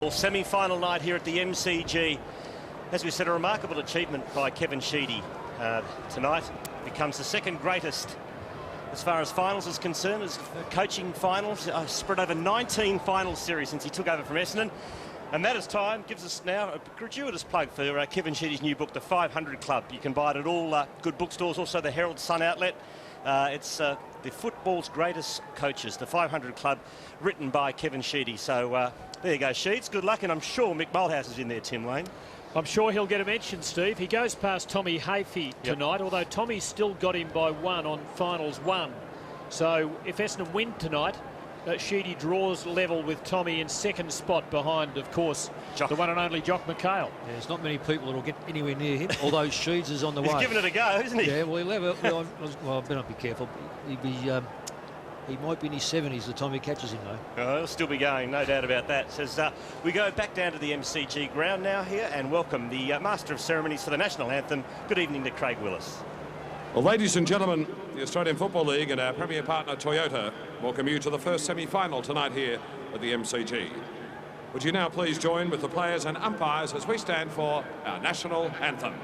Semi-final night here at the MCG. As we said, a remarkable achievement by Kevin Sheedy tonight. Becomes the second greatest as far as finals is concerned, as coaching finals, spread over 19 final series since he took over from Essendon. And that is time, gives us now a gratuitous plug for Kevin Sheedy's new book, The 500 Club. You can buy it at all good bookstores, also the Herald Sun outlet. It's the football's greatest coaches, The 500 Club, written by Kevin Sheedy. So there you go, Sheeds. Good luck, and I'm sure Mick Malthouse is in there, Tim Lane. I'm sure he'll get a mention, Steve. He goes past Tommy Hafey tonight, although Tommy's still got him by one on finals one. So if Essendon win tonight, Sheedy draws level with Tommy in second spot behind, of course, the one and only Jock McHale. Yeah, there's not many people that will get anywhere near him, although Sheeds is on the way. He's giving it a go, isn't he? Yeah, well, well, I better not be careful. He might be in his 70s the time he catches him, though. Oh, he'll still be going, no doubt about that. Says we go back down to the MCG ground now here and welcome the Master of Ceremonies for the National Anthem. Good evening to Craig Willis. Well, ladies and gentlemen, the Australian Football League and our premier partner Toyota welcome you to the first semi-final tonight here at the MCG. Would you now please join with the players and umpires as we stand for our national anthem.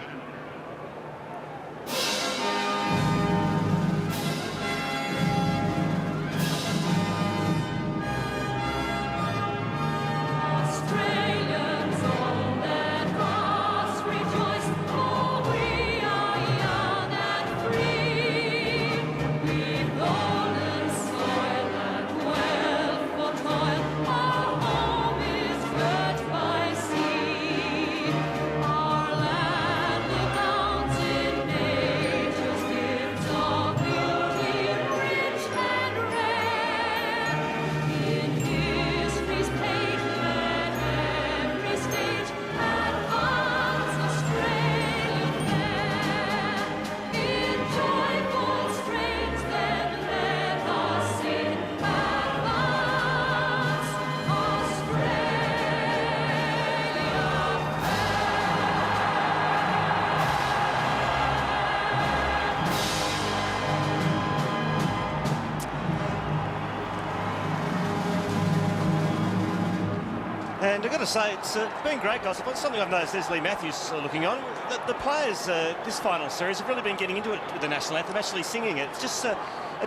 And I've got to say, it's been great, guys. But something I've noticed is Lee Matthews looking on. The players this final series have really been getting into it with the national anthem, actually singing it. It's just a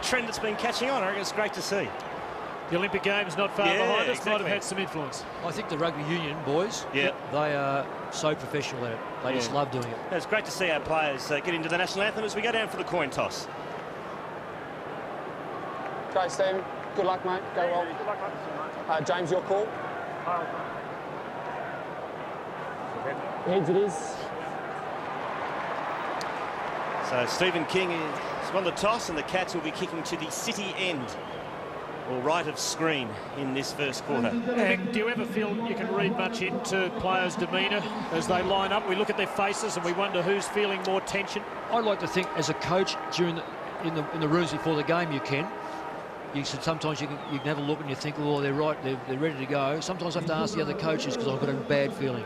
trend that's been catching on. I reckon it's great to see. The Olympic Games not far behind us, exactly. might have had some influence. I think the rugby union boys, they are so professional at it. They just love doing it. It's great to see our players get into the national anthem as we go down for the coin toss. Okay, Stephen. Good luck, mate. Go well. Good luck, mate. James, your call. Heads it is. So Stephen King has won the toss and the Cats will be kicking to the city end, or right of screen, in this first quarter. And do you ever feel you can read much into players' demeanour as they line up? We look at their faces and we wonder who's feeling more tension. I'd like to think as a coach during in the rooms before the game you can. Sometimes you can have a look and you think, oh, they're right, they're ready to go. Sometimes I have to ask the other coaches because I've got a bad feeling.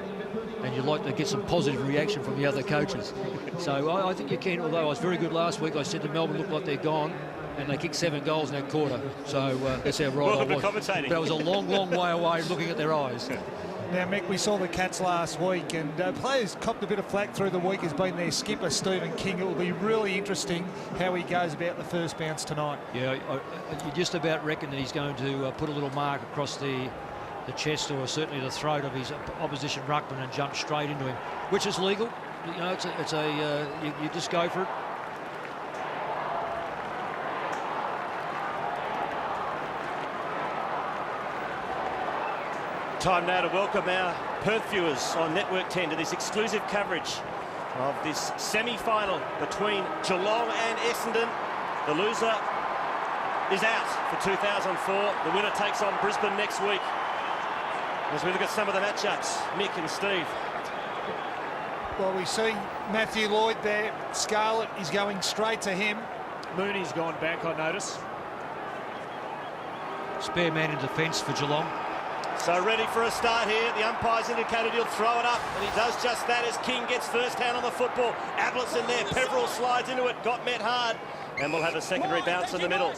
And you'd like to get some positive reaction from the other coaches. So I think you can, although I was very good last week. I said to Melbourne, look like they're gone, and they kicked 7 goals in that quarter. So that's how right I was. Commentating. But I was a long, long way away looking at their eyes. Now, Mick, we saw the Cats last week, and players copped a bit of flack through the week has been their skipper, Stephen King. It will be really interesting how he goes about the first bounce tonight. Yeah, you just about reckon that he's going to put a little mark across the chest or certainly the throat of his opposition ruckman and jump straight into him, which is legal. You know, you just go for it. Time now to welcome our Perth viewers on Network 10 to this exclusive coverage of this semi-final between Geelong and Essendon. The loser is out for 2004. The winner takes on Brisbane next week. As we look at some of the matchups, Mick and Steve. Well, we see Matthew Lloyd there. Scarlett is going straight to him. Mooney's gone back, I notice. Spare man in defence for Geelong. So ready for a start here. The umpire's indicated he'll throw it up, and he does just that as King gets first hand on the football. Ablett's in there. Peverill slides into it. Got met hard. And we'll have a secondary bounce in the middle.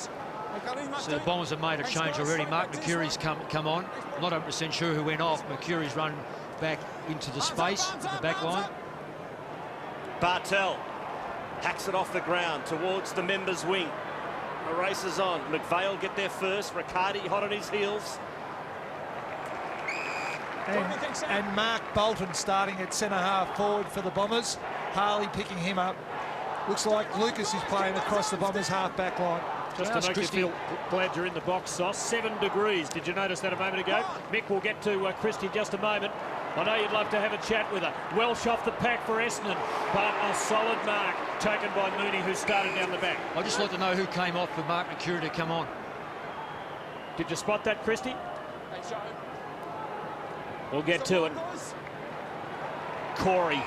So the Bombers have made a change already. Mark Mercuri's come on. I'm not 100% sure who went off. Mercuri's run back into the space in the back line. Bartel hacks it off the ground towards the members' wing. The race is on. McVeigh get there first. Riccardi hot on his heels. And Mark Bolton starting at centre-half forward for the Bombers. Harley picking him up. Looks like Lucas is playing across the Bombers' half-back line. Just to make you feel glad you're in the box, Sauce. 7 degrees. Did you notice that a moment ago? Mick will get to Christie in just a moment. I know you'd love to have a chat with her. Welsh off the pack for Essendon, but a solid mark taken by Mooney, who started down the back. I'd just like to know who came off for Mark Mercuri to come on. Did you spot that, Christie? We'll get to it. Corey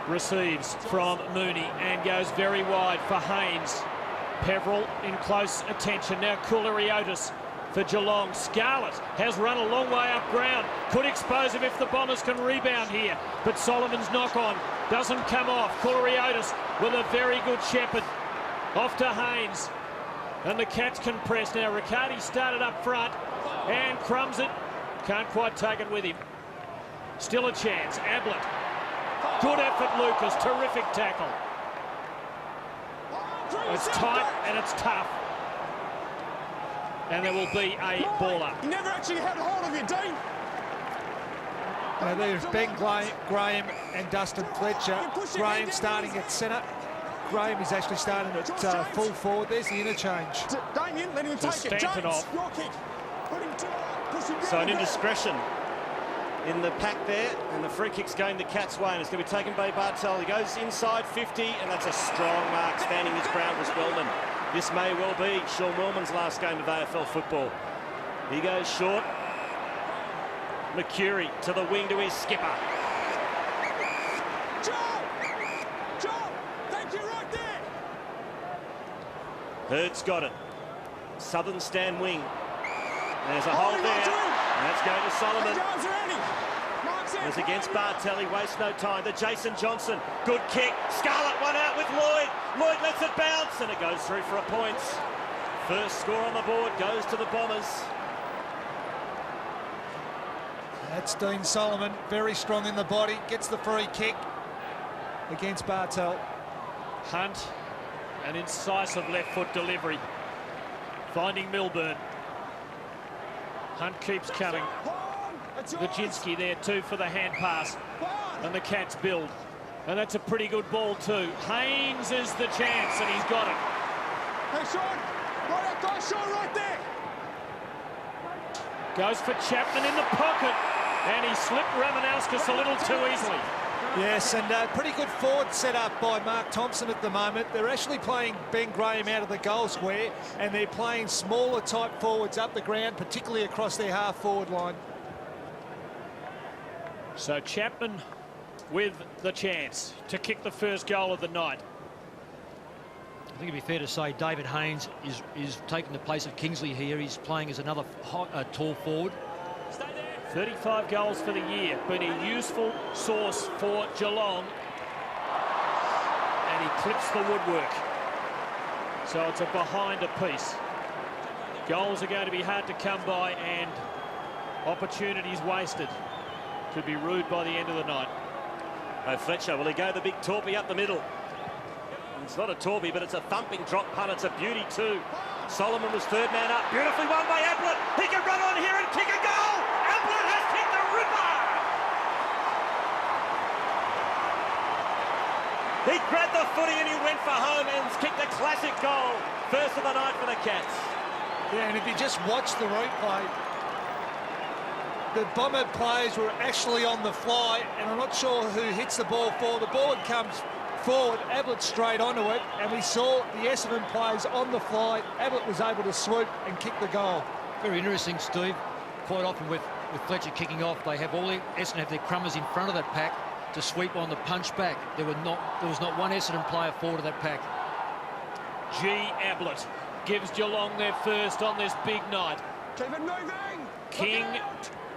receives from Mooney and goes very wide for Haynes. Peveril in close attention. Now Coulter-Otis for Geelong. Scarlett has run a long way up ground. Could expose him if the Bombers can rebound here. But Solomon's knock-on doesn't come off. Coulter-Otis with a very good shepherd. Off to Haynes. And the Cats can press now. Riccardi started up front and crumbs it. Can't quite take it with him. Still a chance. Ablett. Good effort, Lucas. Terrific tackle. It's tight and it's tough. And there will be a ball up. You never actually had hold of your Dean. Now there's Ben Graham and Dustin Fletcher. Graham starting at centre. Graham is actually starting at full forward. There's the interchange. Damien, let him take it. James, your kick. Put him to push him So an indiscretion in the pack there, and the free kick's going the Cats' way, and it's going to be taken by Bartel. He goes inside 50, and that's a strong mark. Standing his ground was Wellman. This may well be Sean Wellman's last game of AFL football. He goes short. Mercuri to the wing to his skipper. Joe, thank you right there. Hurd's got it. Southern stand wing. There's a hold there. And that's going to Solomon. It's against Bartel. He wastes no time. The Jason Johnson. Good kick. Scarlett one out with Lloyd. Lloyd lets it bounce, and it goes through for a point. First score on the board goes to the Bombers. That's Dean Solomon. Very strong in the body. Gets the free kick against Bartel. Hunt, an incisive left foot delivery. Finding Milburn. Hunt keeps coming. Vacinski there too for the hand pass. And the Cats build. And that's a pretty good ball too. Haynes is the chance, and he's got it. Hey, Sean. Right that guy, Sean, right there. Goes for Chapman in the pocket. And he slipped Ramanauskas a little too easily. Yes, and pretty good forward set up by Mark Thompson at the moment. They're actually playing Ben Graham out of the goal square, and they're playing smaller type forwards up the ground, particularly across their half-forward line. So Chapman with the chance to kick the first goal of the night. I think it'd be fair to say David Haynes is taking the place of Kingsley here. He's playing as another tall forward. 35 goals for the year, been a useful source for Geelong. And he clips the woodwork. So it's a behind a piece. Goals are going to be hard to come by, and opportunities wasted. Could be rude by the end of the night. Oh, Fletcher, will he go the big torpy up the middle? It's not a torpy, but it's a thumping drop punt. It's a beauty too. Solomon was third man up. Beautifully won by Ablett. He can run on here and kick a goal. Ablett has kicked the ripper. He grabbed the footy and he went for home and kicked a classic goal. First of the night for the Cats. Yeah, and if you just watch the replay, the Bomber players were actually on the fly, and I'm not sure who hits the ball for. The ball comes forward, Ablett straight onto it, and we saw the Essendon players on the fly. Ablett was able to swoop and kick the goal. Very interesting, Steve. Quite often with Fletcher kicking off, they have Essendon have their crummers in front of that pack to sweep on the punch back. There was not one Essendon player forward of that pack. G. Ablett gives Geelong their first on this big night. Keep it moving. King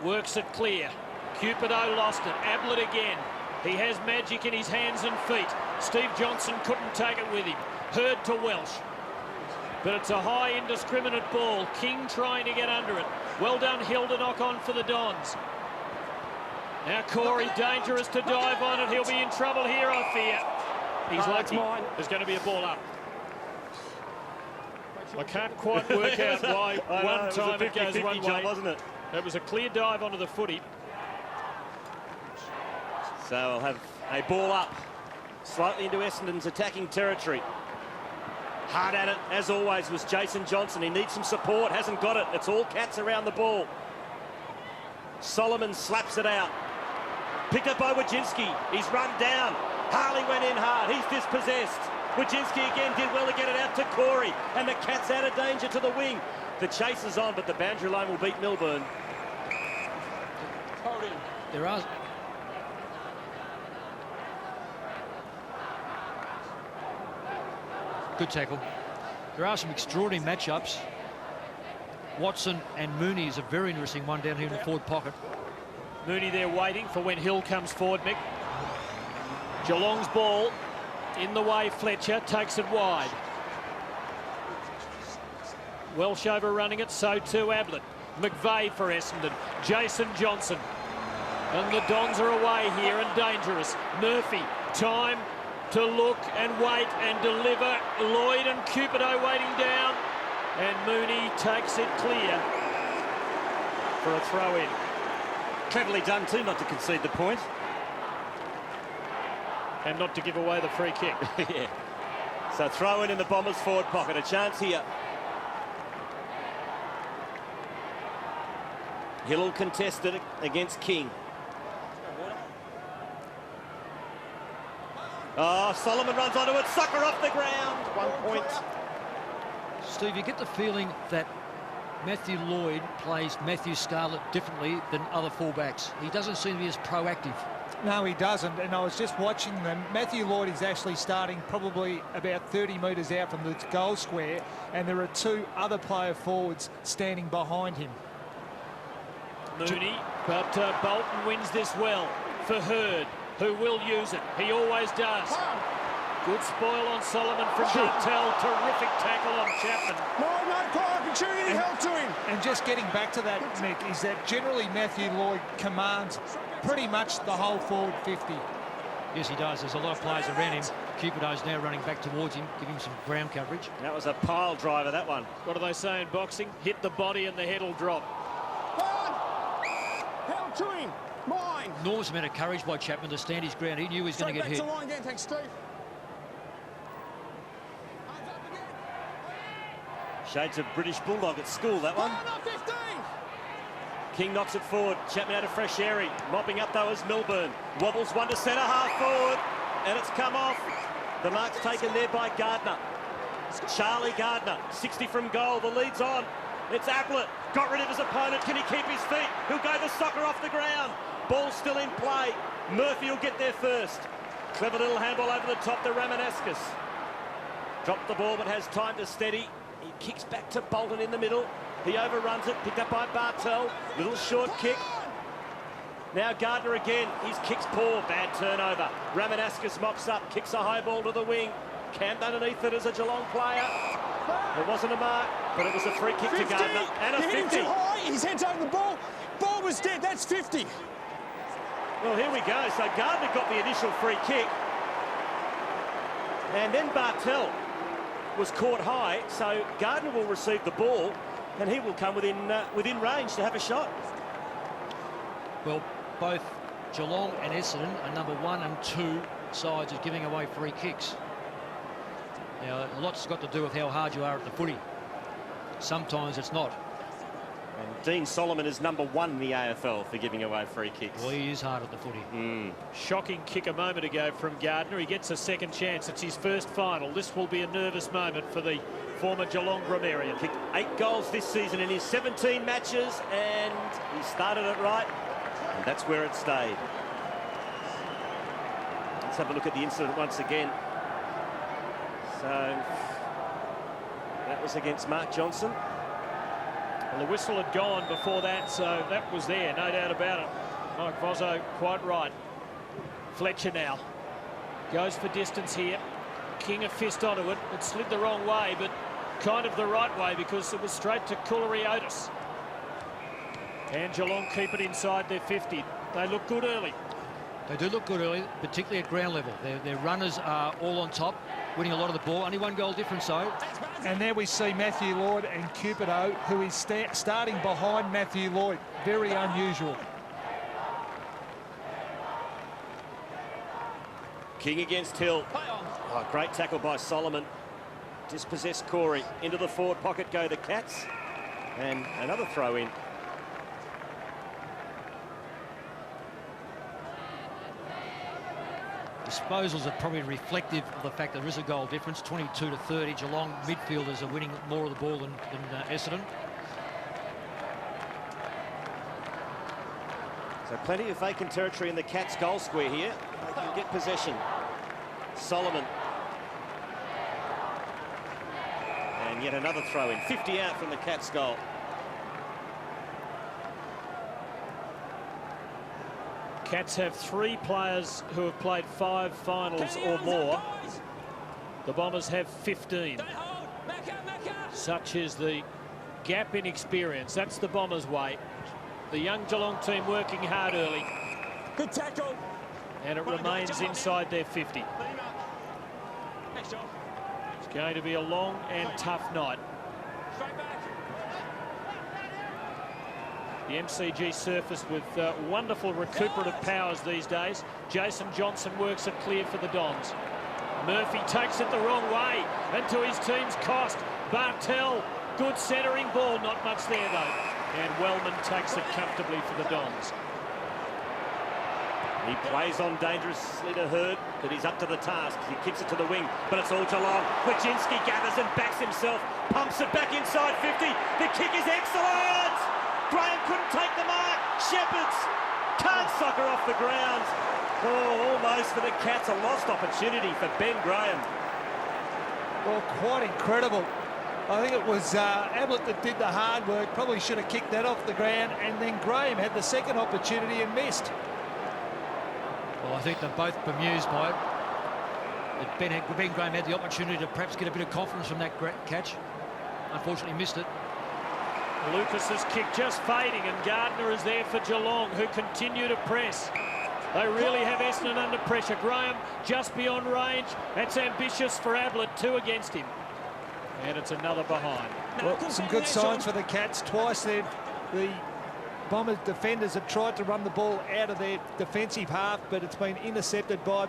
works it clear. Cupido lost it. Ablett again. He has magic in his hands and feet. Steve Johnson couldn't take it with him. Hurd to Welsh. But it's a high, indiscriminate ball. King trying to get under it. Well done, Hill, to knock on for the Dons. Now Corey, dangerous to dive on it. He'll be in trouble here, I fear. He's lucky. There's going to be a ball up. I can't quite work out why one time it goes one way. Wasn't it? It was a clear dive onto the footy. So I'll have a ball up, slightly into Essendon's attacking territory. Hard at it, as always, was Jason Johnson. He needs some support, hasn't got it. It's all Cats around the ball. Solomon slaps it out. Picked up by Wojcinski. He's run down. Harley went in hard. He's dispossessed. Wojcinski again did well to get it out to Corey. And the Cats out of danger to the wing. The chase is on, but the boundary line will beat Milburn. There are... Good tackle. There are some extraordinary matchups. Watson and Mooney is a very interesting one down here in the forward pocket. Mooney there waiting for when Hill comes forward, Mick. Geelong's ball in the way. Fletcher takes it wide. Welsh overrunning it, so too Ablett. McVeigh for Essendon. Jason Johnson. And the Dons are away here and dangerous. Murphy, time to look and wait and deliver. Lloyd and Cupido waiting down. And Mooney takes it clear for a throw-in. Cleverly done too, not to concede the point. And not to give away the free kick. Yeah. So throw in the Bombers' forward pocket. A chance here. Hill will contest it against King. Oh, Solomon runs onto it. Sucker off the ground. 1 point. Steve, you get the feeling that Matthew Lloyd plays Matthew Scarlett differently than other fullbacks. He doesn't seem to be as proactive. No, he doesn't. And I was just watching them. Matthew Lloyd is actually starting probably about 30 metres out from the goal square. And there are two other player forwards standing behind him. Mooney, but Bolton wins this well for Hurd, who will use it. He always does. Good spoil on Solomon from Bartel. Terrific tackle on Chapman. No, opportunity held to him. And just getting back to that, Mick, is that generally Matthew Lloyd commands pretty much the whole forward 50. Yes, he does. There's a lot of players around him. Cupido's now running back towards him, giving him some ground coverage. That was a pile driver, that one. What do they say in boxing? Hit the body and the head will drop. Held to him. Mine. Enormous amount of courage by Chapman to stand his ground. He knew he was going to get hit. Back to line again, thanks, Steve. Shades of British Bulldog at school, that one. 15. King knocks it forward. Chapman out of fresh area. Mopping up, though, is Milburn. Wobbles one to centre, half forward. And it's come off. The mark's taken there by Gardner. Charlie Gardner, 60 from goal. The lead's on. It's Ablett. Got rid of his opponent. Can he keep his feet? He'll go the soccer off the ground. Ball still in play. Murphy will get there first. Clever little handball over the top to Ramanaskas. Dropped the ball but has time to steady. He kicks back to Bolton in the middle. He overruns it, picked up by Bartel. Little short kick. Now Gardner again. His kick's poor. Bad turnover. Ramanaskas mops up, kicks a high ball to the wing. Camped underneath it as a Geelong player. It wasn't a mark, but it was a free kick 50. to Gardner. And a 50. Too high. His head's over the ball. Ball was dead. That's 50. Well, here we go. So Gardner got the initial free kick. And then Bartel was caught high. So Gardner will receive the ball and he will come within range to have a shot. Well, both Geelong and Essendon are number 1 and 2 sides of giving away free kicks. Now, a lot's got to do with how hard you are at the footy. Sometimes it's not. And Dean Solomon is number 1 in the AFL for giving away free kicks. Well, he is hard at the footy. Shocking kick a moment ago from Gardner. He gets a second chance. It's his first final. This will be a nervous moment for the former Geelong grammarian. Kicked 8 goals this season in his 17 matches, and he started it right, and that's where it stayed. Let's have a look at the incident once again. So that was against Mark Johnson. Well, the whistle had gone before that, so that was there, no doubt about it. Mike Vozzo quite right. Fletcher now goes for distance here. King a fist onto it. It slid the wrong way, but kind of the right way because it was straight to Otis. And Geelong keep it inside their 50. They look good early. They do look good early, particularly at ground level. Their runners are all on top, winning a lot of the ball. Only 1 goal difference, though. And there we see Matthew Lloyd and Cupido, who is starting behind Matthew Lloyd. Very unusual. King against Hill. Oh, great tackle by Solomon. Dispossessed Corey. Into the forward pocket go the Cats. And another throw in. Disposals are probably reflective of the fact that there is a goal difference, 22 to 30. Geelong midfielders are winning more of the ball than Essendon. So plenty of vacant territory in the Cats goal square here. They can get possession. Solomon. And yet another throw in. 50 out from the Cats goal. Cats have 3 players who have played 5 finals or more. The Bombers have 15. Such is the gap in experience. That's the Bombers' way. The young Geelong team working hard early. Good tackle. And it remains inside their 50. It's going to be a long and tough night. The MCG surfaced with wonderful recuperative powers these days. Jason Johnson works it clear for the Dons. Murphy takes it the wrong way and to his team's cost. Bartel, good centering ball, not much there though. And Wellman takes it comfortably for the Dons. He plays on dangerously to Hurd, but he's up to the task. He kicks it to the wing, but it's all Geelong. Wojcinski gathers and backs himself, pumps it back inside 50. The kick is excellent! Graham couldn't take the mark. Shepherds can't soccer off the ground. Oh, almost for the Cats. A lost opportunity for Ben Graham. Well, quite incredible. I think it was Ablett that did the hard work. Probably should have kicked that off the ground. And then Graham had the second opportunity and missed. Well, I think they're both bemused by it. But Ben Graham had the opportunity to perhaps get a bit of confidence from that catch. Unfortunately missed it. Lucas's kick just fading, and Gardner is there for Geelong, who continue to press. They really have Essendon under pressure. Graham just beyond range. That's ambitious for Ablett, 2 against him. And it's another behind. Well, some good signs for the Cats. Twice the Bombers defenders have tried to run the ball out of their defensive half, but it's been intercepted by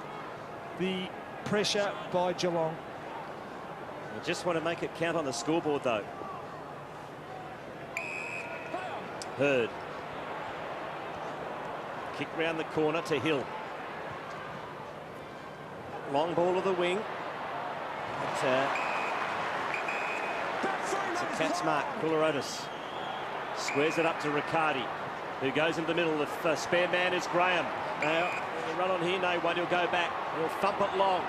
the pressure by Geelong. I just want to make it count on the scoreboard, though. Hurd. Kick round the corner to Hill. Long ball of the wing. It's a Cats mark. Otis squares it up to Riccardi, who goes in the middle. The spare man is Graham. Now, run on here. No one. He'll go back. He'll thump it long.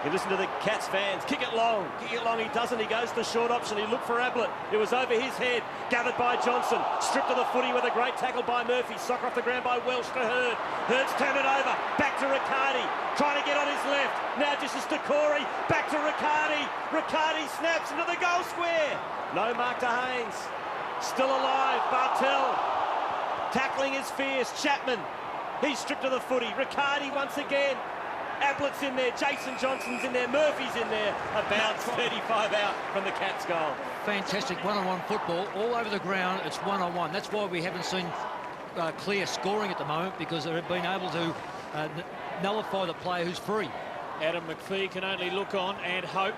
You listen to the Cats fans. Kick it long. Kick it long. He doesn't. He goes to the short option. He looked for Ablett. It was over his head. Gathered by Johnson. Stripped to the footy with a great tackle by Murphy. Soccer off the ground by Welsh to Hurd. Hurd's turned it over. Back to Riccardi. Trying to get on his left. Now just as to Corey. Back to Riccardi. Riccardi snaps into the goal square. No mark to Haynes. Still alive. Bartel. Tackling is fierce. Chapman. He's stripped to the footy. Riccardi once again. Ablett's in there, Jason Johnson's in there, Murphy's in there. A bounce, 35 out from the Cats' goal. Fantastic one-on-one football. All over the ground, it's one-on-one. That's why we haven't seen clear scoring at the moment, because they've been able to nullify the player who's free. Adam McPhee can only look on and hope.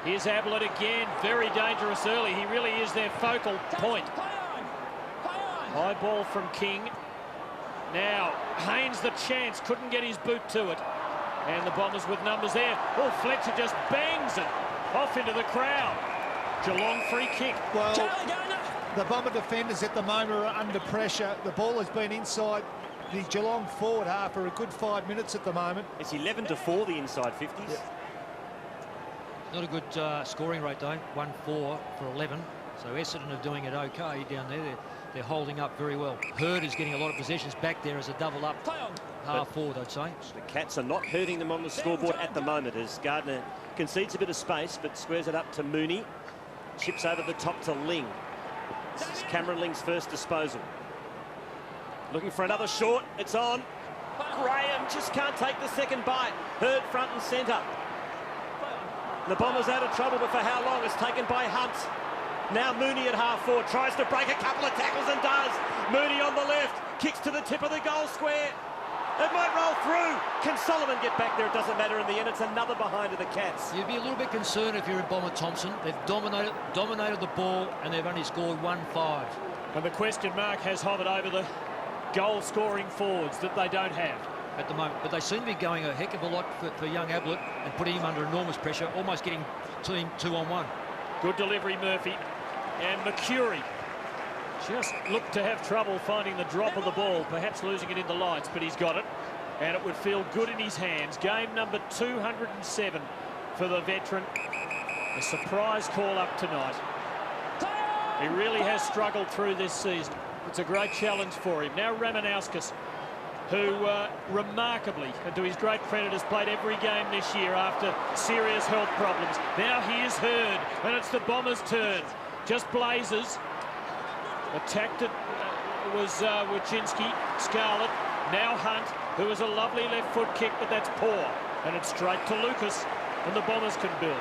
Here's Ablett again, very dangerous early. He really is their focal point. High ball from King. Now, Haynes the chance, couldn't get his boot to it. And the Bombers with numbers there. Oh, Fletcher just bangs it off into the crowd. Geelong free kick. Well, the Bomber defenders at the moment are under pressure. The ball has been inside the Geelong forward half for a good 5 minutes at the moment. It's 11-4, the inside 50s. Yep. Not a good scoring rate, though. 1-4 for 11. So Essendon are doing it okay down there. They're holding up very well. Hurd is getting a lot of possessions back there as a double up. half forward, I'd say. The Cats are not hurting them on the scoreboard at the moment as Gardner concedes a bit of space but squares it up to Mooney. Chips over the top to Ling. This is Cameron Ling's first disposal. Looking for another short. It's on. Graham just can't take the second bite. Hurd front and centre. The Bombers out of trouble, but for how long? It's taken by Hunt. Now Mooney at half forward tries to break a couple of tackles and does. Mooney on the left, kicks to the tip of the goal square. It might roll through. Can Solomon get back there? It doesn't matter in the end. It's another behind of the Cats. You'd be a little bit concerned if you're in Bomber Thompson. They've dominated the ball and they've only scored 1-5. And the question mark has hovered over the goal-scoring forwards that they don't have At the moment, but they seem to be going a heck of a lot for young Ablett and putting him under enormous pressure, almost getting team 2-on-1. Good delivery, Murphy. And McCurry just looked to have trouble finding the drop of the ball, perhaps losing it in the lights, but he's got it. And it would feel good in his hands. Game number 207 for the veteran. A surprise call-up tonight. He really has struggled through this season. It's a great challenge for him. Now Ramanauskas, who remarkably, and to his great credit, has played every game this year after serious health problems. Now here's Hurd, and it's the Bombers' turn. Just blazes. Attacked it was Wojcinski, Scarlett. Now Hunt, who has a lovely left foot kick, but that's poor. And it's straight to Lucas, and the Bombers can build.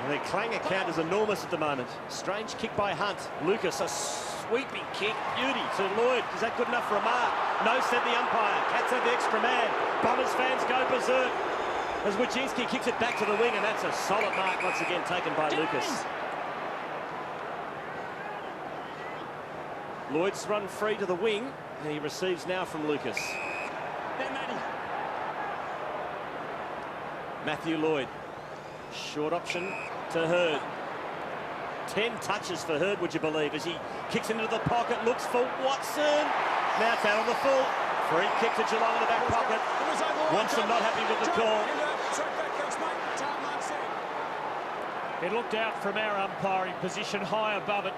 And their clang account is enormous at the moment. Strange kick by Hunt. Lucas, a sweeping kick. Beauty to Lloyd. Is that good enough for a mark? No, said the umpire. Cats have the extra man. Bombers fans go berserk as Wojcinski kicks it back to the wing, and that's a solid mark once again taken by Lucas. Lloyd's run free to the wing, and he receives now from Lucas. Matthew Lloyd. Short option to Hurd. 10 touches for Hurd, would you believe, as he kicks into the pocket, looks for Watson. Now it's out on the full. Free kick to Geelong in the back pocket. Watson not happy with the call. It looked out from our umpiring position high above it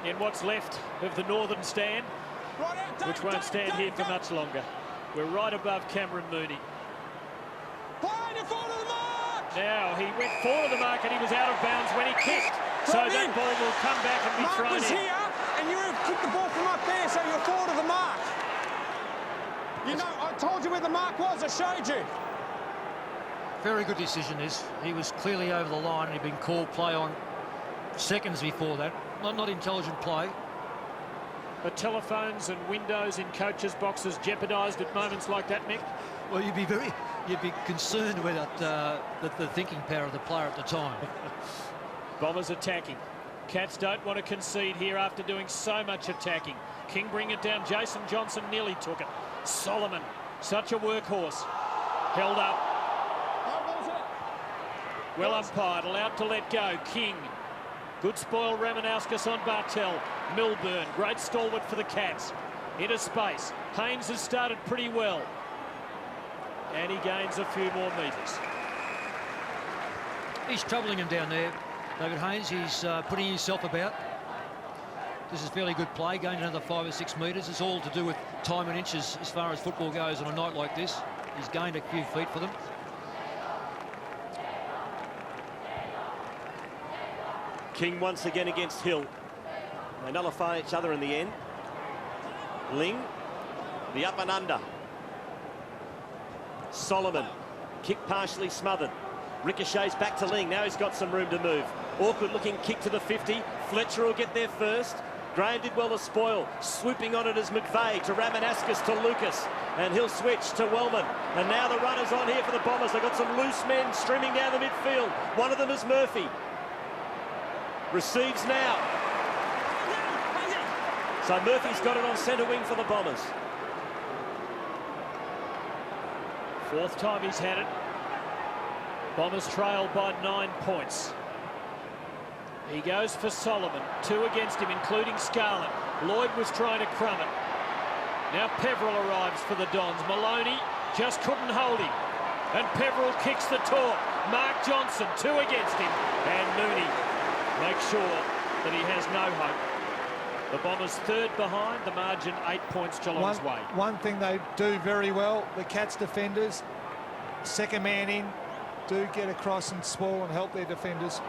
in what's left of the northern stand, which won't stand here for much longer. We're right above Cameron Mooney. Now he went forward of the mark and he was out of bounds when he kicked. So that ball will come back and be thrown in. Mark was here and you kicked the ball from up there, so you're forward of the mark. You know, I told you where the mark was, I showed you. Very good decision is. He was clearly over the line and he'd been called play on seconds before that. Not intelligent play. The telephones and windows in coaches' boxes jeopardised at moments like that, Mick? Well, you'd be concerned with the thinking power of the player at the time. Bombers attacking. Cats don't want to concede here after doing so much attacking. King bring it down. Jason Johnson nearly took it. Solomon, such a workhorse. Held up. Well umpired, allowed to let go. King. Good spoil, Ramanauskas on Bartel. Milburn, great stalwart for the Cats. Into space. Haynes has started pretty well. And he gains a few more metres. He's troubling him down there, David Haynes. He's putting himself about. This is fairly good play, gained another 5 or 6 metres. It's all to do with time and inches as far as football goes on a night like this. He's gained a few feet for them. King once again against Hill. They nullify each other in the end. Ling, the up and under. Solomon, kick partially smothered. Ricochets back to Ling. Now he's got some room to move. Awkward looking kick to the 50. Fletcher will get there first. Graham did well to spoil. Swooping on it is McVeigh to Ramanauskas to Lucas. And he'll switch to Wellman. And now the runners on here for the Bombers. They've got some loose men streaming down the midfield. One of them is Murphy. Receives now. So Murphy's got it on centre wing for the Bombers. Fourth time he's had it. Bombers trail by 9 points. He goes for Solomon. 2 against him, including Scarlett. Lloyd was trying to crumb it. Now Peveril arrives for the Dons. Maloney just couldn't hold him. And Peveril kicks the talk. Mark Johnson, 2 against him. And Mooney makes sure that he has no hope. The Bombers third behind, the margin 8 points Geelong's way. One thing they do very well, the Cats defenders, second man in, do get across and spoil and help their defenders.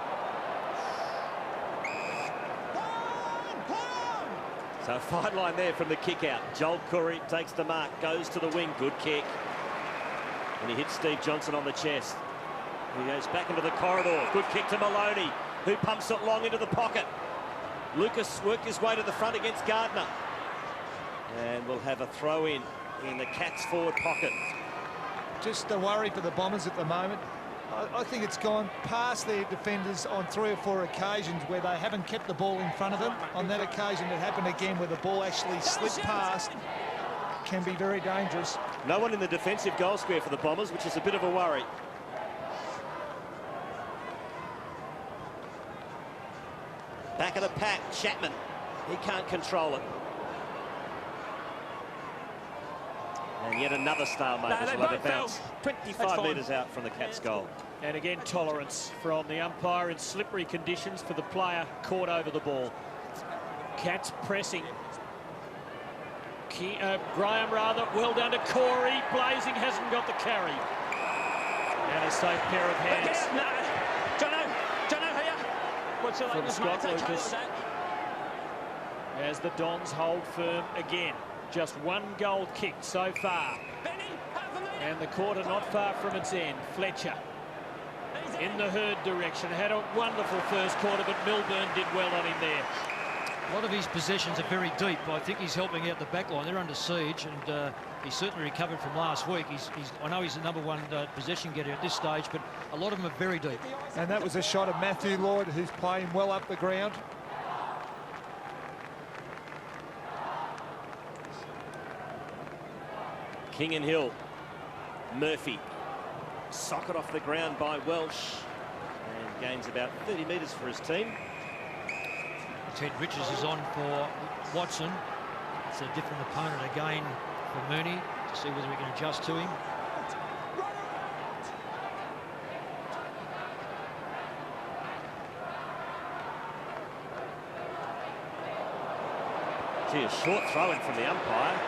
So a fine line there from the kick out. Joel Curry takes the mark, goes to the wing, good kick. And he hits Steve Johnson on the chest. He goes back into the corridor, good kick to Maloney, who pumps it long into the pocket. Lucas worked his way to the front against Gardner. And we'll have a throw in the Cats forward pocket. Just a worry for the Bombers at the moment. I think it's gone past their defenders on 3 or 4 occasions where they haven't kept the ball in front of them. On that occasion, it happened again where the ball actually slipped past. Can be very dangerous. No one in the defensive goal square for the Bombers, which is a bit of a worry. Back of the pack, Chapman. He can't control it. And yet another stalemate as we'll have a bounce. 25 metres out from the Cats' goal. And again, tolerance from the umpire in slippery conditions for the player caught over the ball. Cats pressing. Graham rather, well down to Corey. Blazing hasn't got the carry. And a safe pair of hands. Jono here. What's your From Scott Lucas. As the Dons hold firm again. Just 1 goal kicked so far. And the quarter not far from its end. Fletcher in the Herd direction. Had a wonderful first quarter, but Milburn did well on him there. A lot of his possessions are very deep. I think he's helping out the back line. They're under siege, and he's certainly recovered from last week. I know he's the #1 possession getter at this stage, but a lot of them are very deep. And that was a shot of Matthew Lloyd, who's playing well up the ground. King and Hill. Murphy. Socket off the ground by Welsh. And gains about 30 metres for his team. Ted Richards is on for Watson. It's a different opponent again for Mooney to see whether he can adjust to him. Gee, a short throw-in from the umpire.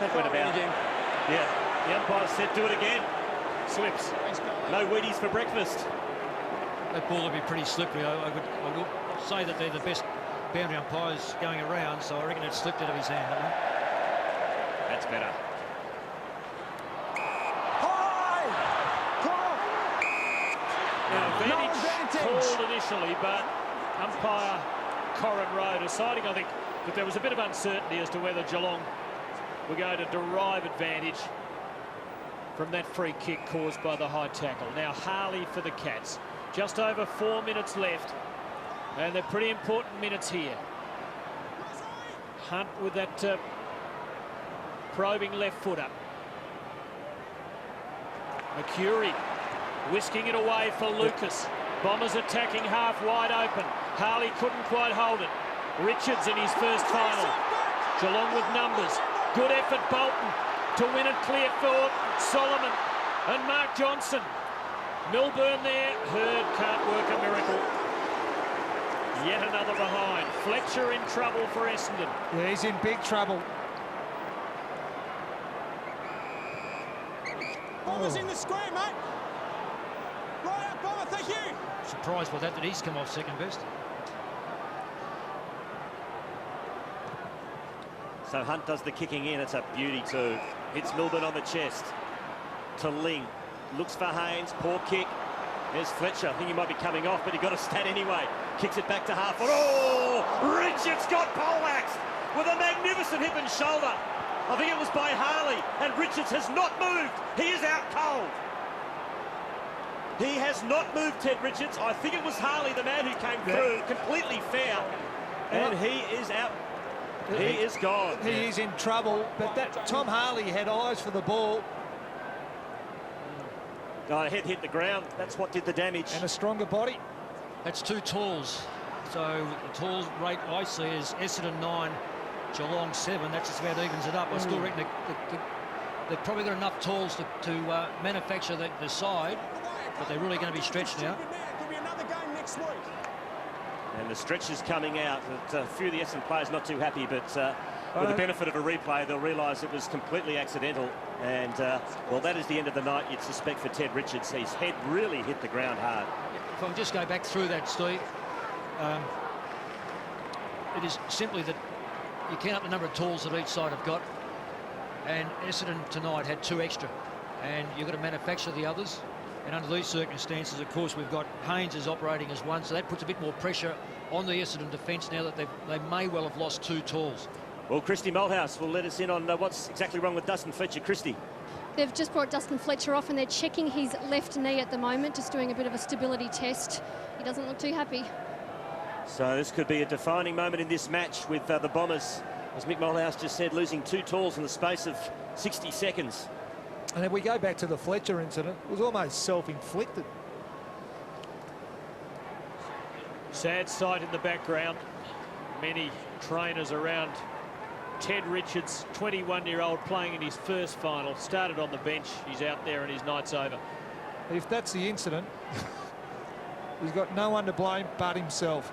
That went about. Yeah, the umpire said do it again. Slips. No Wheaties for breakfast. That ball would be pretty slippery. I would say that they're the best boundary umpires going around, so I reckon it slipped out of his hand. That's better. Now, advantage called initially, but umpire Corrin Rowe deciding, I think, that there was a bit of uncertainty as to whether Geelong were going to derive advantage from that free kick caused by the high tackle. Now Harley for the Cats. Just over 4 minutes left, and they're pretty important minutes here. Hunt with that probing left footer. McCurry whisking it away for Lucas. Bombers attacking half wide open. Harley couldn't quite hold it. Richards in his first final. Geelong with numbers. Good effort, Bolton to win it clear forward. Solomon and Mark Johnson. Milburn there. Herd can't work a miracle. Yet another behind. Fletcher in trouble for Essendon. Yeah, he's in big trouble. Bomber's in the square, mate. Right up, Bomber, thank you. Surprised by that he's come off second best. So Hunt does the kicking in. It's a beauty too. Hits Milburn on the chest. To Ling. Looks for Haynes. Poor kick. There's Fletcher. I think he might be coming off, but he got a stat anyway. Kicks it back to half. Oh! Richards got poleaxed with a magnificent hip and shoulder. I think it was by Harley, and Richards has not moved. He is out cold. He has not moved, Ted Richards. I think it was Harley, the man who came through, completely fair. And he is out. He is gone. He is in trouble, but that Tom Harley had eyes for the ball. Head hit the ground. That's what did the damage. And a stronger body. That's 2 tools. So the tools rate I see is Essendon 9, Geelong 7. That just about evens it up. I still reckon they've probably got enough tools to manufacture the side, but they're really going to be stretched now. There'll be another game next week. And the stretchers coming out. A few of the Essendon players not too happy, but with the benefit of a replay, they'll realise it was completely accidental. And, well, that is the end of the night, you'd suspect, for Ted Richards. His head really hit the ground hard. If I can just go back through that, Steve, it is simply that you count the number of tools that each side have got, and Essendon tonight had 2 extra, and you've got to manufacture the others. And under these circumstances, of course, we've got Haynes is operating as one, so that puts a bit more pressure on the Essendon defence now that they may well have lost 2 tools. Well, Christy Malthouse will let us in on what's exactly wrong with Dustin Fletcher. Christy. They've just brought Dustin Fletcher off and they're checking his left knee at the moment, just doing a bit of a stability test. He doesn't look too happy. So this could be a defining moment in this match with the Bombers, as Mick Malthouse just said, losing 2 tools in the space of 60 seconds. And if we go back to the Fletcher incident, it was almost self-inflicted. Sad sight in the background. Many trainers around Ted Richards, 21-year-old, playing in his first final. Started on the bench. He's out there and his night's over. If that's the incident, he's got no one to blame but himself.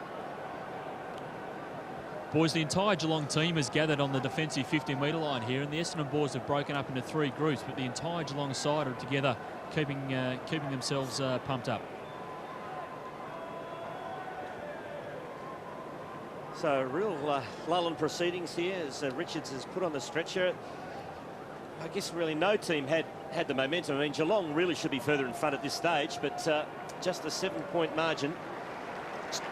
Boys, the entire Geelong team has gathered on the defensive 50-metre line here, and the Essendon boys have broken up into 3 groups, but the entire Geelong side are together, keeping themselves pumped up. So real lull in proceedings here as Richards is put on the stretcher. I guess really no team had the momentum. I mean, Geelong really should be further in front at this stage, but just a 7-point margin.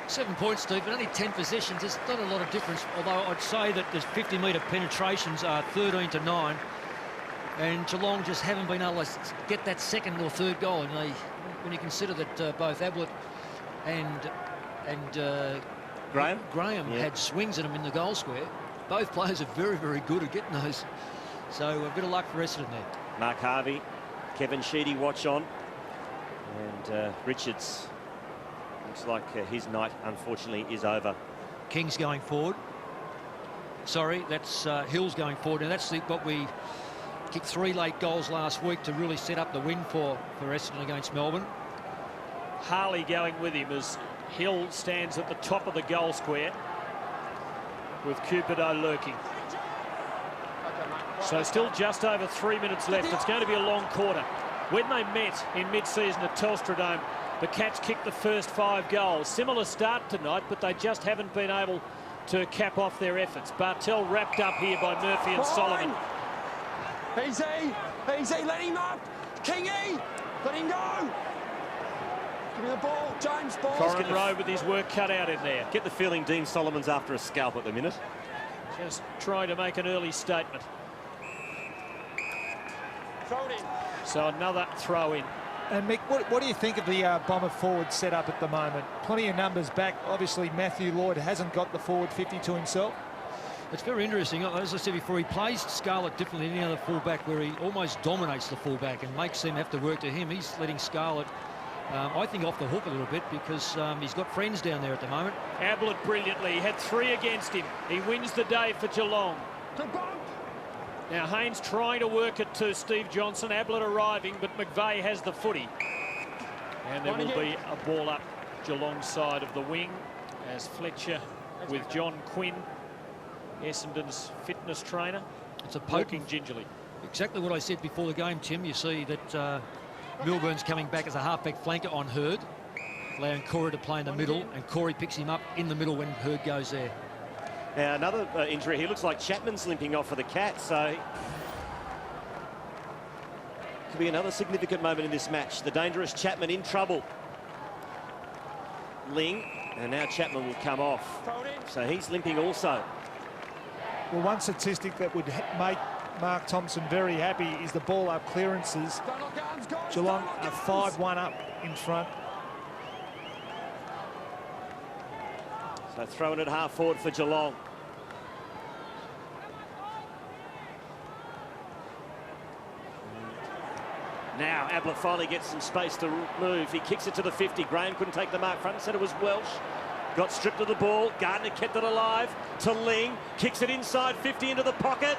7 points, Steve, but only 10 possessions. There's not a lot of difference, although I'd say that the 50-metre penetrations are 13-9, and Geelong just haven't been able to get that second or third goal. And when you consider that both Ablett and Graham had swings at them in the goal square, both players are very, very good at getting those. So a bit of luck for Essendon there. Mark Harvey, Kevin Sheedy watch on, and Richards. Looks like his night, unfortunately, is over. King's going forward. Sorry, that's Hill's going forward. And that's what we kicked 3 late goals last week to really set up the win for Essendon against Melbourne. Harley going with him as Hill stands at the top of the goal square with Cupido lurking. So still just over 3 minutes left. It's going to be a long quarter. When they met in mid-season at Telstra Dome, the Cats kicked the first 5 goals. Similar start tonight, but they just haven't been able to cap off their efforts. Bartel wrapped up here by Murphy and Solomon. Easy, easy, let him up. Kingy, let him go. Give me the ball, James, ball. Corin Rowe with his work cut out in there. Get the feeling Dean Solomon's after a scalp at the minute. Just trying to make an early statement. Throw it in. So another throw in. And Mick, what do you think of the Bomber forward setup at the moment? Plenty of numbers back. Obviously, Matthew Lloyd hasn't got the forward 50 to himself. It's very interesting. As I said before, he plays Scarlett differently than any other fullback, where he almost dominates the fullback and makes them have to work to him. He's letting Scarlett, I think, off the hook a little bit because he's got friends down there at the moment. Ablett brilliantly. He had 3 against him. He wins the day for Geelong. Now Haynes trying to work it to Steve Johnson. Ablett arriving, but McVeigh has the footy. And there will be a ball up Geelong side of the wing as Fletcher with John Quinn, Essendon's fitness trainer. It's a poking gingerly. Exactly what I said before the game, Tim. You see that Milburn's coming back as a halfback flanker on Hurd, allowing Corey to play in the middle, and Corey picks him up in the middle when Hurd goes there. Now another injury here. Looks like Chapman's limping off for the Cats, so could be another significant moment in this match. The dangerous Chapman in trouble. Ling, and now Chapman will come off. So he's limping also. Well, one statistic that would make Mark Thompson very happy is the ball up clearances. Geelong are 5-1 up in front. So throwing it half forward for Geelong. Now Ablett finally gets some space to move. He kicks it to the 50. Graham couldn't take the mark. Front and centre was Welsh. Got stripped of the ball. Gardner kept it alive to Ling. Kicks it inside 50 into the pocket.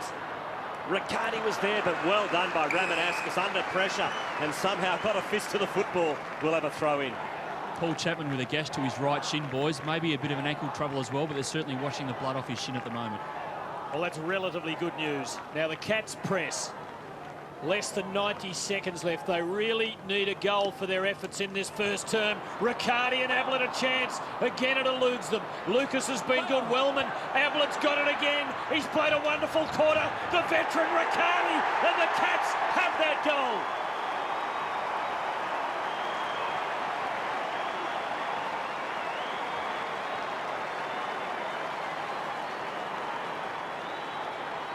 Riccardi was there, but well done by Ramanauskas under pressure and somehow got a fist to the football. We'll have a throw in. Paul Chapman with a gash to his right shin, boys. Maybe a bit of an ankle trouble as well, but they're certainly washing the blood off his shin at the moment. Well, that's relatively good news. Now the Cats press. Less than 90 seconds left. They really need a goal for their efforts in this first term. Riccardi and Ablett a chance. Again, it eludes them. Lucas has been good. Wellman. Ablett's got it again. He's played a wonderful quarter. The veteran Riccardi, and the Cats have that goal.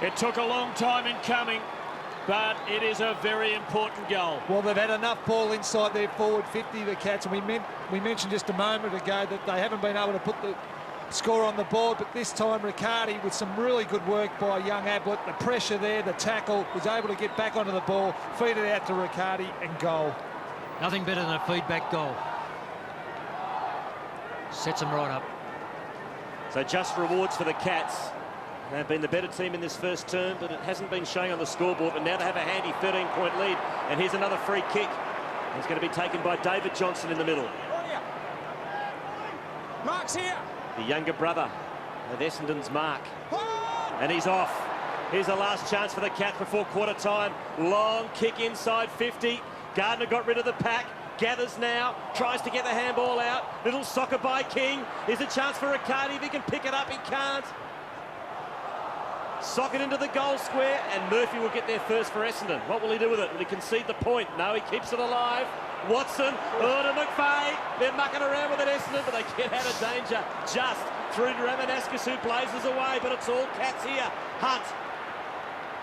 It took a long time in coming, but it is a very important goal. Well, they've had enough ball inside their forward 50, the Cats, and we mentioned just a moment ago that they haven't been able to put the score on the board, but this time Riccardi, with some really good work by young Ablett, the pressure there, the tackle, was able to get back onto the ball, feed it out to Riccardi, and goal. Nothing better than a feedback goal. Sets them right up. So just rewards for the Cats. They've been the better team in this first term, but it hasn't been showing on the scoreboard. But now they have a handy 13-point lead. And here's another free kick. It's going to be taken by David Johnson in the middle. Mark's here. The younger brother of Essendon's Mark. And he's off. Here's the last chance for the Cats before quarter time. Long kick inside 50. Gardner got rid of the pack. Gathers now, tries to get the handball out. Little soccer by King. Here's a chance for Riccardi. If he can pick it up, he can't. Sock it into the goal square, and Murphy will get there first for Essendon. What will he do with it? Will he concede the point? No, he keeps it alive. Watson, to McVeigh. They're mucking around with it, Essendon, but they get out of danger just through to Ramanauskas, who blazes away, but it's all Cats here. Hunt.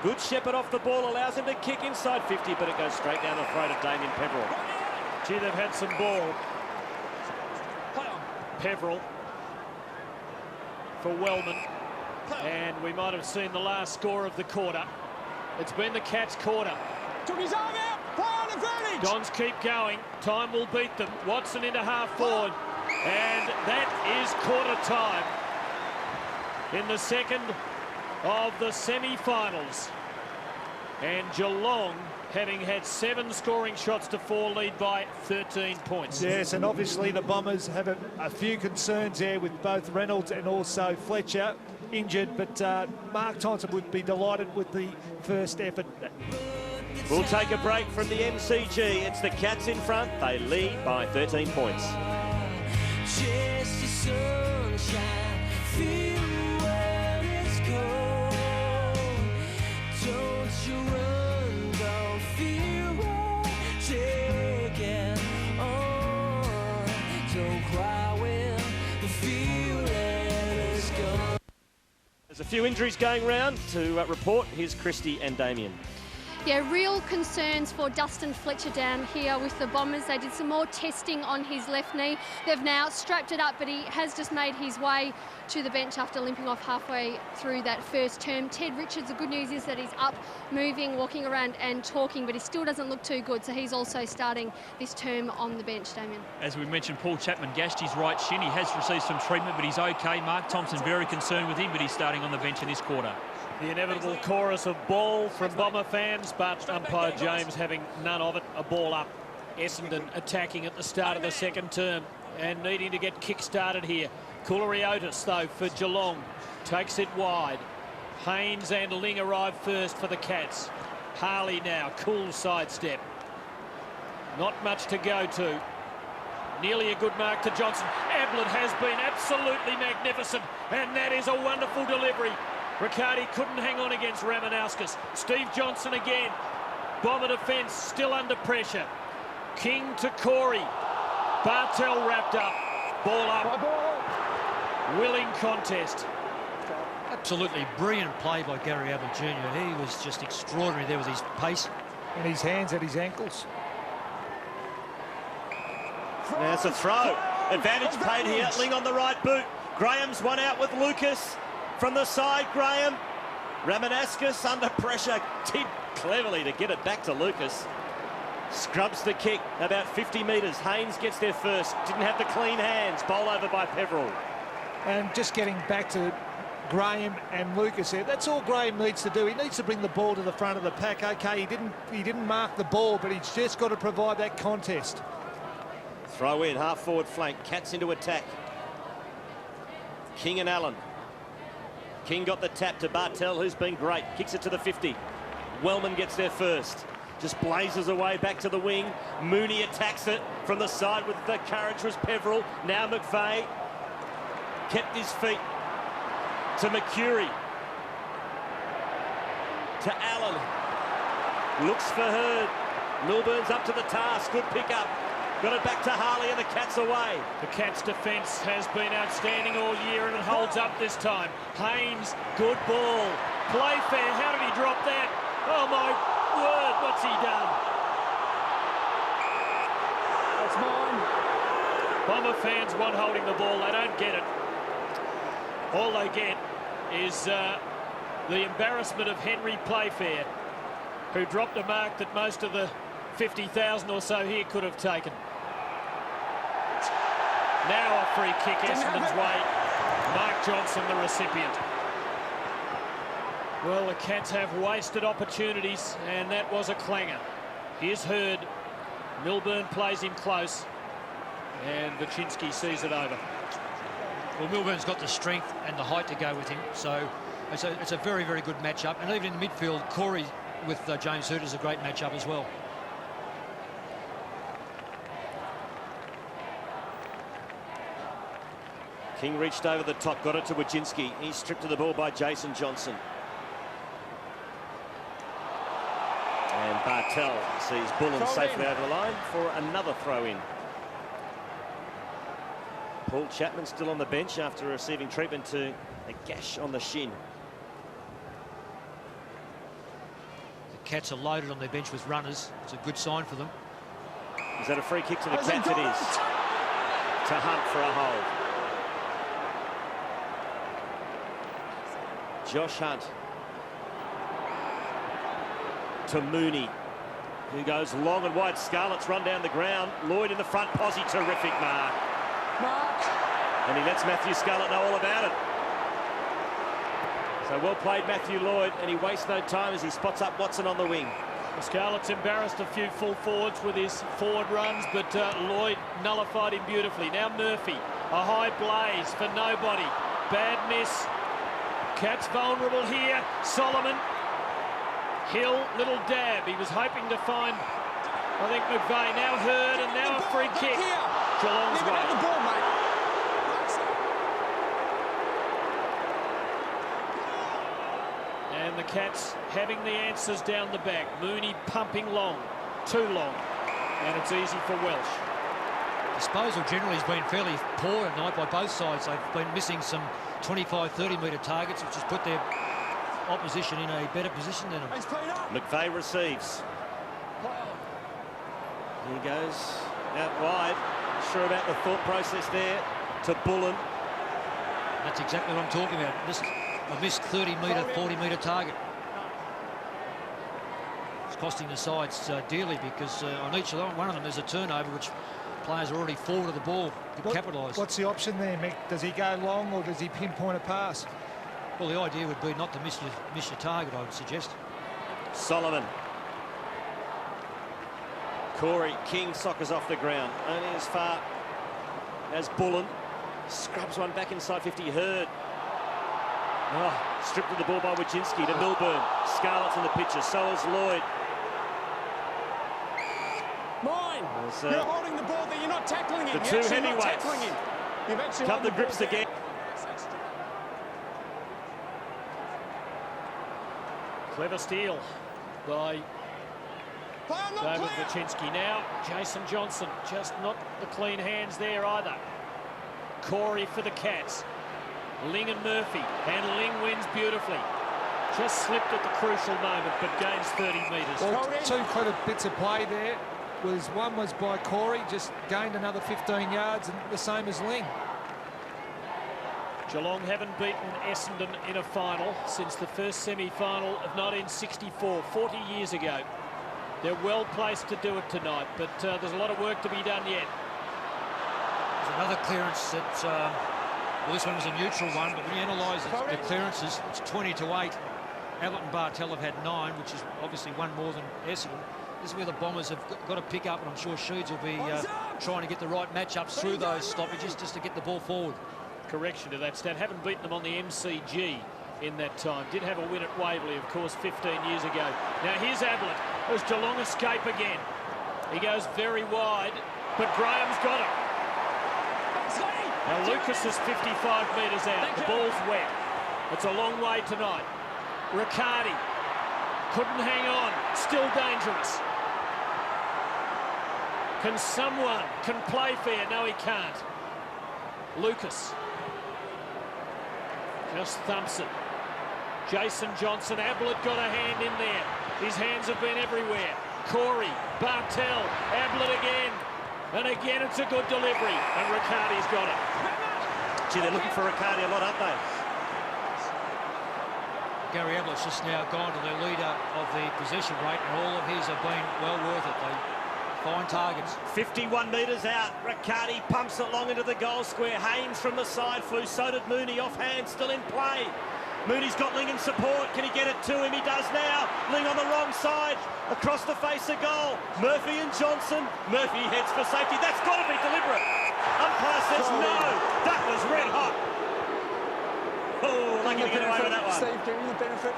Good shepherd off the ball, allows him to kick inside 50, but it goes straight down the throat of Damien Peverill. Gee, they've had some ball. Peverill for Wellman. And we might have seen the last score of the quarter. It's been the Cats' quarter. Took his arm out. Play on advantage. Dons keep going. Time will beat them. Watson into half forward. And that is quarter time in the second of the semi-finals. And Geelong, having had 7 scoring shots to 4, lead by 13 points. Yes, and obviously the Bombers have a few concerns there with both Reynolds and also Fletcher injured, but Mark Thompson would be delighted with the first effort. We'll take a break from the MCG. It's the Cats in front. They lead by 13 points. Chase the sunshine, feel when it's cold. Don't you run, don't feel right, take it on. Don't cry when the feeling is gone. There's a few injuries going round to report. Here's Christie and Damien. Yeah, real concerns for Dustin Fletcher down here with the Bombers. They did some more testing on his left knee. They've now strapped it up, but he has just made his way to the bench after limping off halfway through that first term. Ted Richards, the good news is that he's up, moving, walking around and talking, but he still doesn't look too good, so he's also starting this term on the bench, Damien. As we mentioned, Paul Chapman gashed his right shin. He has received some treatment, but he's okay. Mark Thompson very concerned with him, but he's starting on the bench in this quarter. The inevitable chorus of ball from Bomber fans, but umpire James having none of it. A ball up. Essendon attacking at the start of the second term and needing to get kick-started here. Coulariotis, though, for Geelong. Takes it wide. Haynes and Ling arrive first for the Cats. Harley now, cool sidestep. Not much to go to. Nearly a good mark to Johnson. Ablett has been absolutely magnificent, and that is a wonderful delivery. Riccardi couldn't hang on against Ramanauskas. Steve Johnson again. Bomber defence still under pressure. King to Corey. Bartel wrapped up. Ball up. Willing contest. Absolutely brilliant play by Gary Ablett Jr. He was just extraordinary there with his pace. And his hands at his ankles. Now it's a throw. Advantage paid here. Ling on the right boot. Graham's one out with Lucas. From the side, Graham. Ramanauskas under pressure. Did cleverly to get it back to Lucas. Scrubs the kick about 50 metres. Haynes gets there first. Didn't have the clean hands. Bowl over by Peverill. And just getting back to Graham and Lucas there. That's all Graham needs to do. He needs to bring the ball to the front of the pack. Okay, he didn't mark the ball, but he's just got to provide that contest. Throw in, half forward flank. Cats into attack. King and Allen. King got the tap to Bartel, who's been great. Kicks it to the 50. Wellman gets there first. Just blazes away back to the wing. Mooney attacks it from the side with the courage was Peveril. Now McVeigh kept his feet to Mercury. To Allen. Looks for Hurd. Milburn's up to the task. Good pick up. Got it back to Harley and the Cats away. The Cats' defence has been outstanding all year and it holds up this time. Haynes, good ball. Playfair, how did he drop that? Oh my word, what's he done? That's mine. Bomber fans want holding the ball, they don't get it. All they get is the embarrassment of Henry Playfair, who dropped a mark that most of the 50,000 or so here could have taken. Now a free kick Essendon's way. Mark Johnson, the recipient. Well, the Cats have wasted opportunities, and that was a clanger. Here's Hurd. Milburn plays him close, and Baczynski sees it over. Well, Milburn's got the strength and the height to go with him, so it's a very, very good matchup. And even in the midfield, Corey with James Hurd is a great matchup as well. King reached over the top, got it to Baczynski. He's stripped of the ball by Jason Johnson. And Bartel sees Bullen safely over the line for another throw-in. Paul Chapman still on the bench after receiving treatment to a gash on the shin. The Cats are loaded on their bench with runners. It's a good sign for them. Is that a free kick to the Cats? It is. To Hunt for a hold. Josh Hunt to Mooney, who goes long and wide. Scarlett's run down the ground. Lloyd in the front posse. Terrific mark. And he lets Matthew Scarlett know all about it. So well played, Matthew Lloyd, and he wastes no time as he spots up Watson on the wing. Scarlett's embarrassed a few full forwards with his forward runs, but Lloyd nullified him beautifully. Now Murphy, a high blaze for nobody. Bad miss. Cats vulnerable here. Solomon. Hill, little dab. He was hoping to find, I think, McVeigh. Now Hurd, and now a free kick. Geelong's way. The ball, mate. And the Cats having the answers down the back. Mooney pumping long, too long, and it's easy for Welsh. Disposal generally has been fairly poor at night by both sides. They've been missing some 25, 30-metre targets, which has put their opposition in a better position than them. McVeigh receives. He goes out wide. Not sure about the thought process there to Bullen. That's exactly what I'm talking about. A missed 30-metre, 40-metre target. It's costing the sides dearly because on each one of them there's a turnover which players are already forward of the ball to capitalise. What's the option there, Mick? Does he go long or does he pinpoint a pass? Well, the idea would be not to miss your target, I would suggest. Solomon. Corey King soccers off the ground. Only as far as Bullen. Scrubs one back inside 50. Hurd. Oh, stripped of the ball by Baczynski to Milburn. Scarlett's in the picture. So is Lloyd. Mine. You're holding the ball there. You're not tackling him. The two heavyweights. Cut the grips again. Clever steal by David Baczynski. Now Jason Johnson, just not the clean hands there either. Corey for the Cats. Ling and Murphy, and Ling wins beautifully. Just slipped at the crucial moment, but gains 30 metres. Well, two clever bits of play there. One was by Corey, just gained another 15 yards, and the same as Ling. Geelong haven't beaten Essendon in a final since the first semi-final of 1964, 40 years ago. They're well placed to do it tonight, but there's a lot of work to be done yet. There's another clearance that, well, this one was a neutral one, but when you analyse the clearances, it's 20 to 8. Ablett and Bartel have had 9, which is obviously one more than Essendon. this is where the Bombers have got to pick up, and I'm sure Sheeds will be trying to get the right matchups through those stoppages just to get the ball forward. Correction to that stat. Haven't beaten them on the MCG in that time. Did have a win at Waverley, of course, 15 years ago. Now here's Ablett. As Geelong escape again. He goes very wide, but Graham's got it. Now Lucas is 55 metres out. The ball's wet. It's a long way tonight. Riccardi couldn't hang on. Still dangerous. Can someone play fair? No, he can't. Lucas just thumps it. Jason Johnson, Ablett got a hand in there. His hands have been everywhere. Corey, Bartel, Ablett again. And again, it's a good delivery. And Riccardi's got it. Gee, they're looking for Riccardi a lot, aren't they? Gary Ablett's just now gone to the leader of the possession rate, and all of his have been well worth it. They find targets. 51 metres out. Riccardi pumps it long into the goal square. Haynes from the side flew. So did Mooney. Offhand, still in play. Mooney's got Ling in support. Can he get it to him? He does now. Ling on the wrong side. Across the face of goal. Murphy and Johnson. Murphy heads for safety. That's got to be deliberate. Umpire says no. That was red hot. Oh, lucky to get away with that one. Steve, giving the benefit.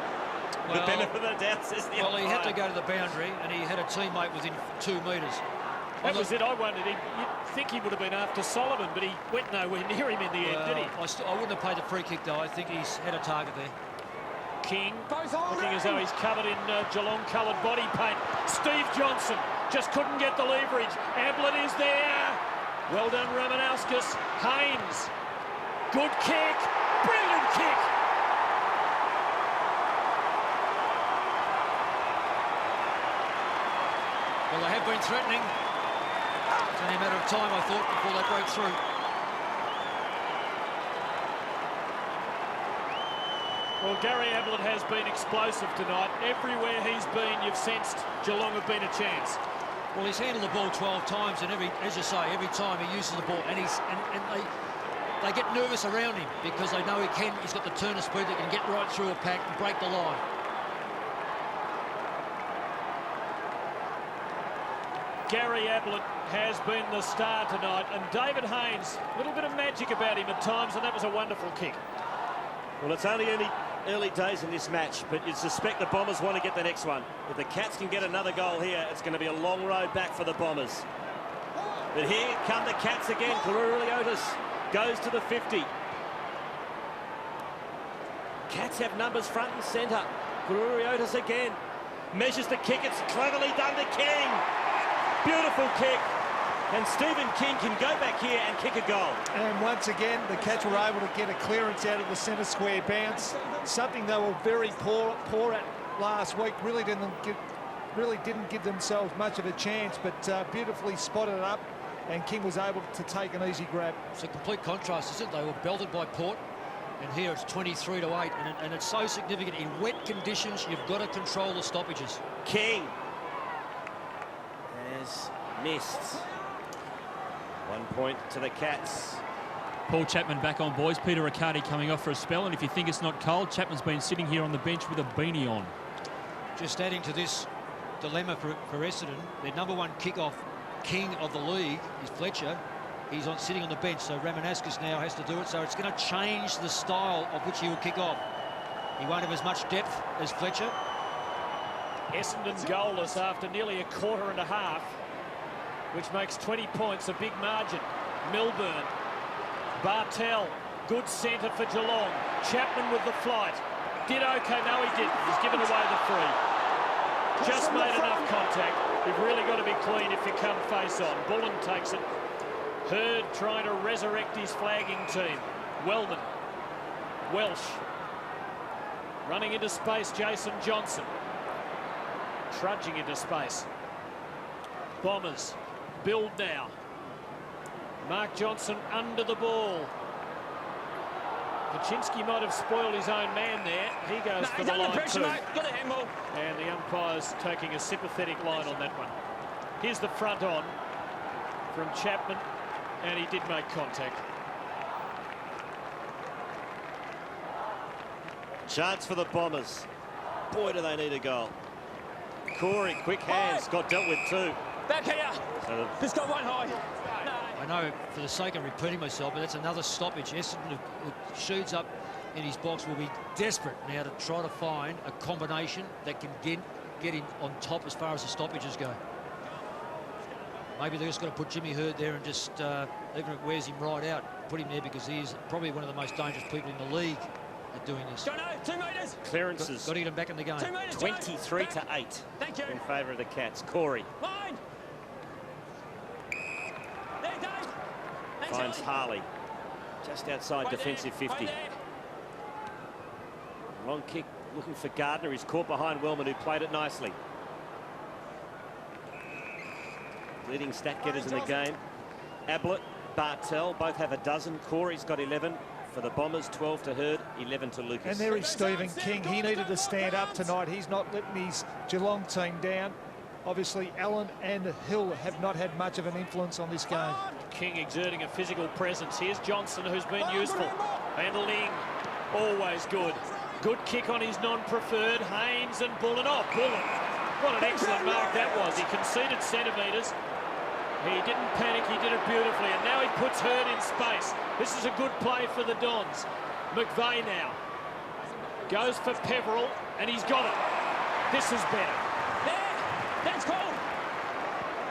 The benefit of the doubt, says the Well, he had to umpire. go to the boundary, and he had a teammate within 2 metres. That was it. I wondered. You'd think he would have been after Solomon, but he went nowhere near him in the end, did he? I wouldn't have played the free kick, though. I think he's had a target there. King, looking as though he's covered in Geelong-coloured body paint. Steve Johnson just couldn't get the leverage. Ablett is there. Well done, Ramanauskas. Haynes. Good kick. Brilliant kick. Well, they have been threatening. It's only a matter of time, I thought, before they broke through. Well, Gary Ablett has been explosive tonight. Everywhere he's been, you've sensed Geelong have been a chance. Well, he's handled the ball 12 times, and as you say, every time he uses the ball, and they get nervous around him because they know he's got the turn of speed that can get right through a pack and break the line. Gary Ablett has been the star tonight, and David Haynes, a little bit of magic about him at times, and that was a wonderful kick. Well, it's only early days in this match, but you'd suspect the Bombers want to get the next one. If the Cats can get another goal here, it's going to be a long road back for the Bombers. But here come the Cats again. Karuri-Otis goes to the 50. Cats have numbers front and centre. Karuri-Otis again measures the kick. It's cleverly done to King. Beautiful kick. And Stephen King can go back here and kick a goal. And once again, the Cats were able to get a clearance out of the centre square bounce. Something they were very poor at last week. Really didn't give themselves much of a chance, but beautifully spotted up, and King was able to take an easy grab. It's a complete contrast, isn't it? They were belted by Port, and here it's 23-8, and it's so significant. In wet conditions, you've got to control the stoppages. King has missed. 1 point to the Cats. Paul Chapman back on, boys. Peter Riccardi coming off for a spell, and if you think it's not cold, Chapman's been sitting here on the bench with a beanie on. Just adding to this dilemma for Essendon, their #1 kickoff king of the league is Fletcher. He's sitting on the bench, so Ramanauskas now has to do it, so it's going to change the style of which he will kick off. He won't have as much depth as Fletcher. Essendon goalless after nearly a quarter and a half, which makes 20 points a big margin. Milburn, Bartel, good centre for Geelong. Chapman with the flight. Did okay, no he didn't. He's given away the free. Just made enough contact. You've really got to be clean if you come face on. Bullen takes it. Hurd trying to resurrect his flagging team. Wellman, Welsh. Running into space, Jason Johnson. Trudging into space. Bombers build now. Mark Johnson under the ball. Kaczynski might have spoiled his own man there. He goes for the line too. Got a handball. And the umpire's taking a sympathetic line on that one. Here's the front on from Chapman, and he did make contact. Chance for the Bombers. Boy, do they need a goal. Corey, quick hands, got dealt with too. Back here. So Just got one high. I know, for the sake of repeating myself, but that's another stoppage. Essendon, who shoots up in his box, will be desperate now to try to find a combination that can get him on top as far as the stoppages go. Maybe they're just going to put Jimmy Hurd there and just, even if it wears him right out, put him there, because he's probably one of the most dangerous people in the league at doing this. 2 metres. clearances. Got to get him back in the game. 2 metres. 23 to 8 Thank you. in favour of the Cats. Corey Line. There, Dave. Thanks, finds Ellie. Harley just outside Right defensive there, 50. right there. Long kick looking for Gardner. He's caught behind Wellman, who played it nicely. Leading stat getters in the game. Ablett, Bartel both have a dozen. Corey's got 11 for the Bombers, 12 to Hurd, 11 to Lucas. And there is Stephen King. He needed to stand up tonight. He's not letting his Geelong team down. Obviously, Allen and Hill have not had much of an influence on this game. King exerting a physical presence. Here's Johnson, who's been useful. And Ling, always good. Good kick on his non-preferred. Haynes and Bullen. Oh, Bullen. What an excellent mark that was. He conceded centimetres. He didn't panic. He did it beautifully. And now he puts Hurd in space. This is a good play for the Dons. McVeigh now goes for Peverell, and he's got it. This is better. That's cool.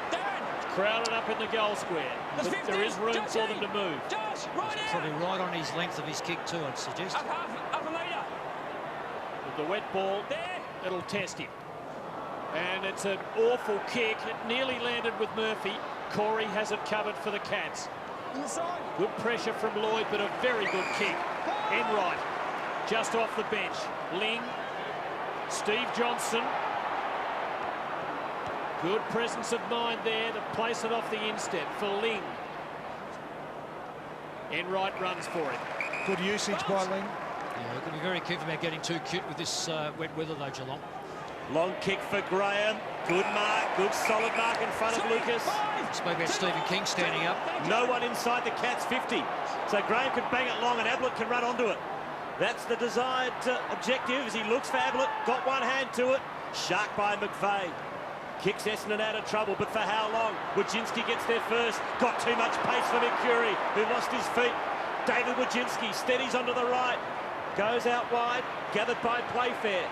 Darren. Crowded up in the goal square. There's But 50. there is room for them to move. Josh, right there. Probably right on his length of his kick too, I'd suggest. Up a metre. With the wet ball, There. it'll test him. And it's an awful kick. It nearly landed with Murphy. Corey has it covered for the Cats. Inside. Good pressure from Lloyd, but a very good kick. Enright, just off the bench. Ling, Steve Johnson. Good presence of mind there to place it off the instep for Ling. Enright runs for it. Good usage by Ling. Yeah, we've got to be very careful about getting too cute with this wet weather though, Geelong. Long kick for Graham. Good mark, good solid mark in front of Lucas. Spoke about Stephen King standing up. No one inside the Cats 50. So Graham can bang it long and Ablett can run onto it. That's the desired objective as he looks for Ablett. Got one hand to it. Shark by McVeigh. Kicks Essendon out of trouble, but for how long? Wojcinski gets there first. Got too much pace for Mercuri, who lost his feet. David Wojcinski steadies onto the right. Goes out wide, gathered by Playfair.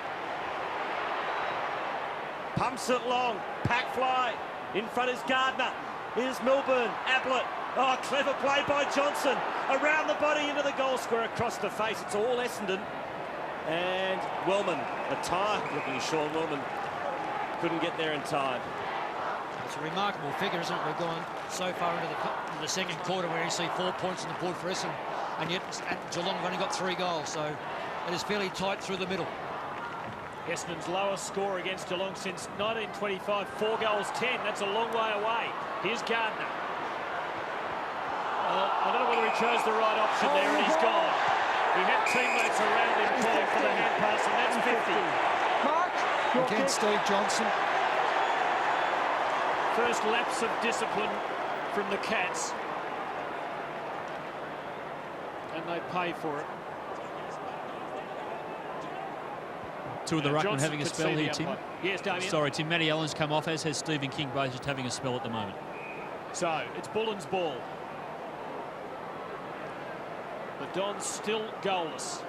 Pumps it long, pack fly. In front is Gardner. Here's Milburn, Ablett. Oh, clever play by Johnson. Around the body into the goal square, across the face. It's all Essendon. And Wellman, a tired-looking Sean Wellman, couldn't get there in time. It's a remarkable figure, isn't it? We've gone so far into the second quarter where you see 4 points on the board for Essendon, and yet Geelong have only got 3 goals, so it is fairly tight through the middle. Essendon's lowest score against Geelong since 1925, 4 goals 10. That's a long way away. Here's Gardner. I don't know whether he chose the right option there, and he's gone. He had teammates around him calling for the hand pass, and that's 50. Mark. Again, Steve Johnson. First lapse of discipline from the Cats. And they pay for it. Two of the ruckmen Johnson having a could spell see the here, Tim. umpire. Yes, Damien. Sorry, Tim. Matty Allen's come off, as has Stephen King, both just having a spell at the moment. So, it's Bullen's ball. The Dons still goalless.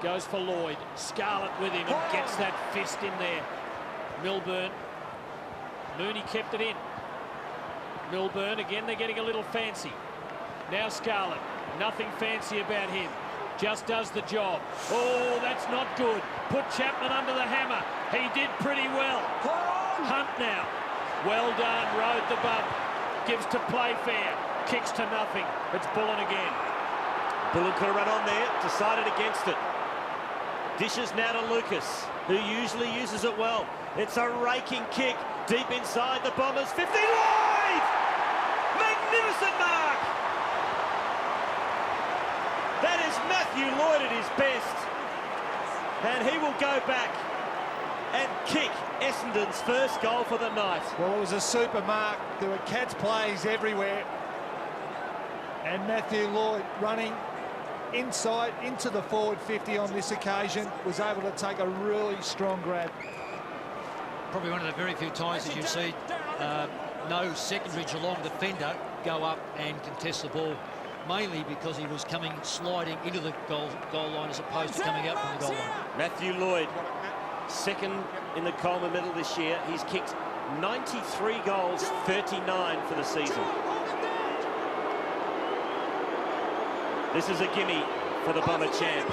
Goes for Lloyd. Scarlett with him and gets that fist in there. Milburn. Mooney kept it in. Milburn, again, they're getting a little fancy. Now Scarlett. Nothing fancy about him. Just does the job. Oh, that's not good. Put Chapman under the hammer. He did pretty well. Hunt now. Well done. Rode the bump. Gives to Playfair. Kicks to nothing. It's Bullen again. Bullen could have run on there, decided against it. Dishes now to Lucas, who usually uses it well. It's a raking kick deep inside the Bombers. 50 Lloyd! Magnificent mark! That is Matthew Lloyd at his best. And he will go back and kick Essendon's first goal for the night. Well, it was a super mark. There were Cats plays everywhere. And Matthew Lloyd running inside into the forward 50 on this occasion, was able to take a really strong grab. Probably one of the very few times that you see no secondary Geelong defender go up and contest the ball, mainly because he was coming sliding into the goal line as opposed to coming out from the goal line. Matthew Lloyd, second in the Coleman medal this year. He's kicked 93 goals, 39 for the season. This is a gimme for the Bomber champ.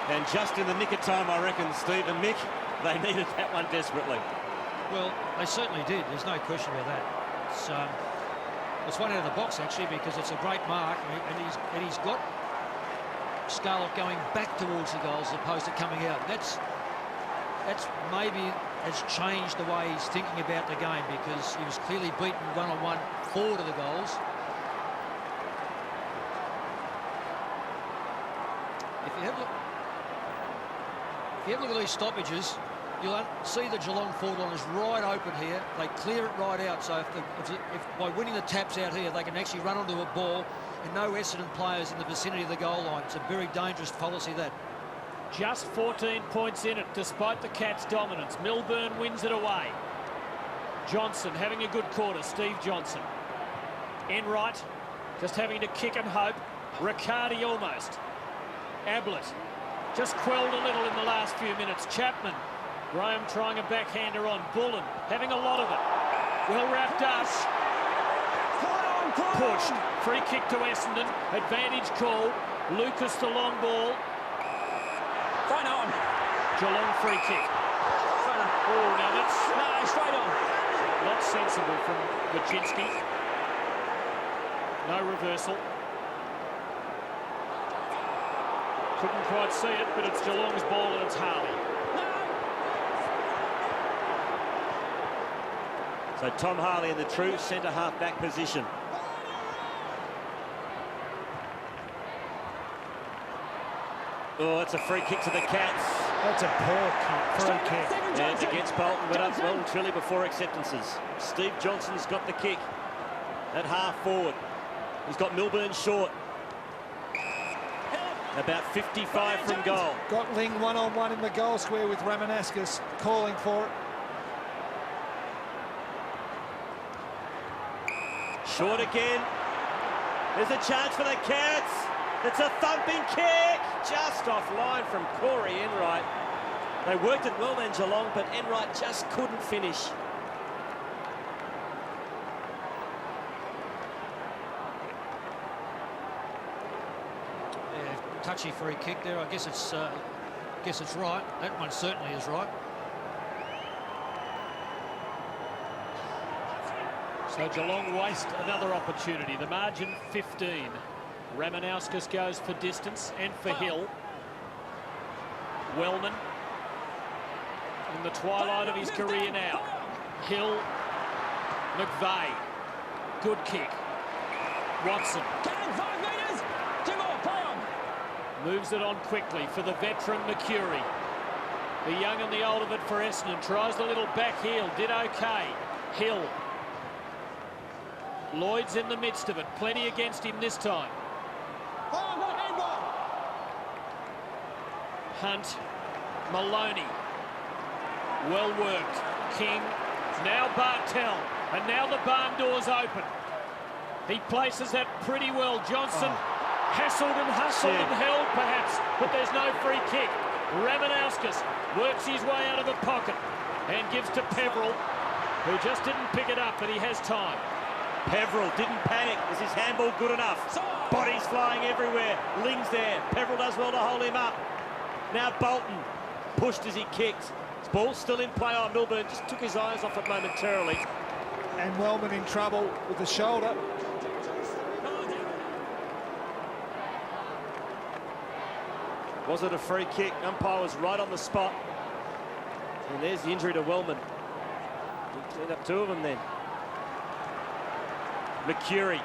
And just in the nick of time, I reckon, Steve and Mick, they needed that one desperately. Well, they certainly did. There's no question about that. It's one out of the box, actually, because it's a great mark, and he's got Scarlett going back towards the goals as opposed to coming out. That's maybe has changed the way he's thinking about the game, because he was clearly beaten one-on-one forward of the goals. If you have a look at these stoppages, you'll see the Geelong forward line is right open here. They clear it right out, so if by winning the taps out here, they can actually run onto a ball, and no Essendon players in the vicinity of the goal line. It's a very dangerous policy, that. Just 14 points in it, despite the Cats' dominance. Milburn wins it away. Johnson having a good quarter, Steve Johnson. Enright just having to kick and hope. Riccardi almost. Ablett just quelled a little in the last few minutes. Chapman. Graham trying a backhander on. Bullen having a lot of it. Well wrapped up. Pushed. Free kick to Essendon. Advantage call. Lucas the long ball. Front on. Geelong free kick. Oh, now that's straight on. Not sensible from Wojcinski. No reversal. Couldn't quite see it, but it's Geelong's ball and it's Harley. So Tom Harley in the true centre-half back position. Oh, it's a free kick to the Cats. That's a poor free kick. Yeah, it's against Bolton, but up well and truly before acceptances. Steve Johnson's got the kick at half forward. He's got Milburn short. About 55 from goal. Got Ling one-on-one in the goal square with Ramanaskas calling for it. Short again. There's a chance for the Cats. It's a thumping kick. Just offline from Corey Enright. They worked it well then, Geelong, but Enright just couldn't finish. Touchy free kick there. I guess it's right. That one certainly is right. So Geelong waste another opportunity. The margin 15. Ramanauskas goes for distance and for Hill. Wellman in the twilight of his career now. Hill, McVeigh, good kick. Watson. 5 metres. 2 more. Play on. Moves it on quickly for the veteran Mercury. The young and the old of it for Essendon. Tries the little back heel. Did okay. Hill. Lloyd's in the midst of it. Plenty against him this time. Hunt. Maloney. Well worked. King. Now Bartel. And now the barn door's open. He places that pretty well. Johnson hassled and hustled and held perhaps, but there's no free kick. Ramanauskas works his way out of a pocket and gives to Peveril, who just didn't pick it up, but he has time. Peveril didn't panic. Is his handball good enough? Bodies flying everywhere. Ling's there. Peveril does well to hold him up. Now Bolton pushed as he kicked. His ball's still in play on. Milburn just took his eyes off it momentarily. And Wellman in trouble with the shoulder. Was it a free kick? Umpire was right on the spot. And there's the injury to Wellman. He cleaned up 2 of them then. Mercury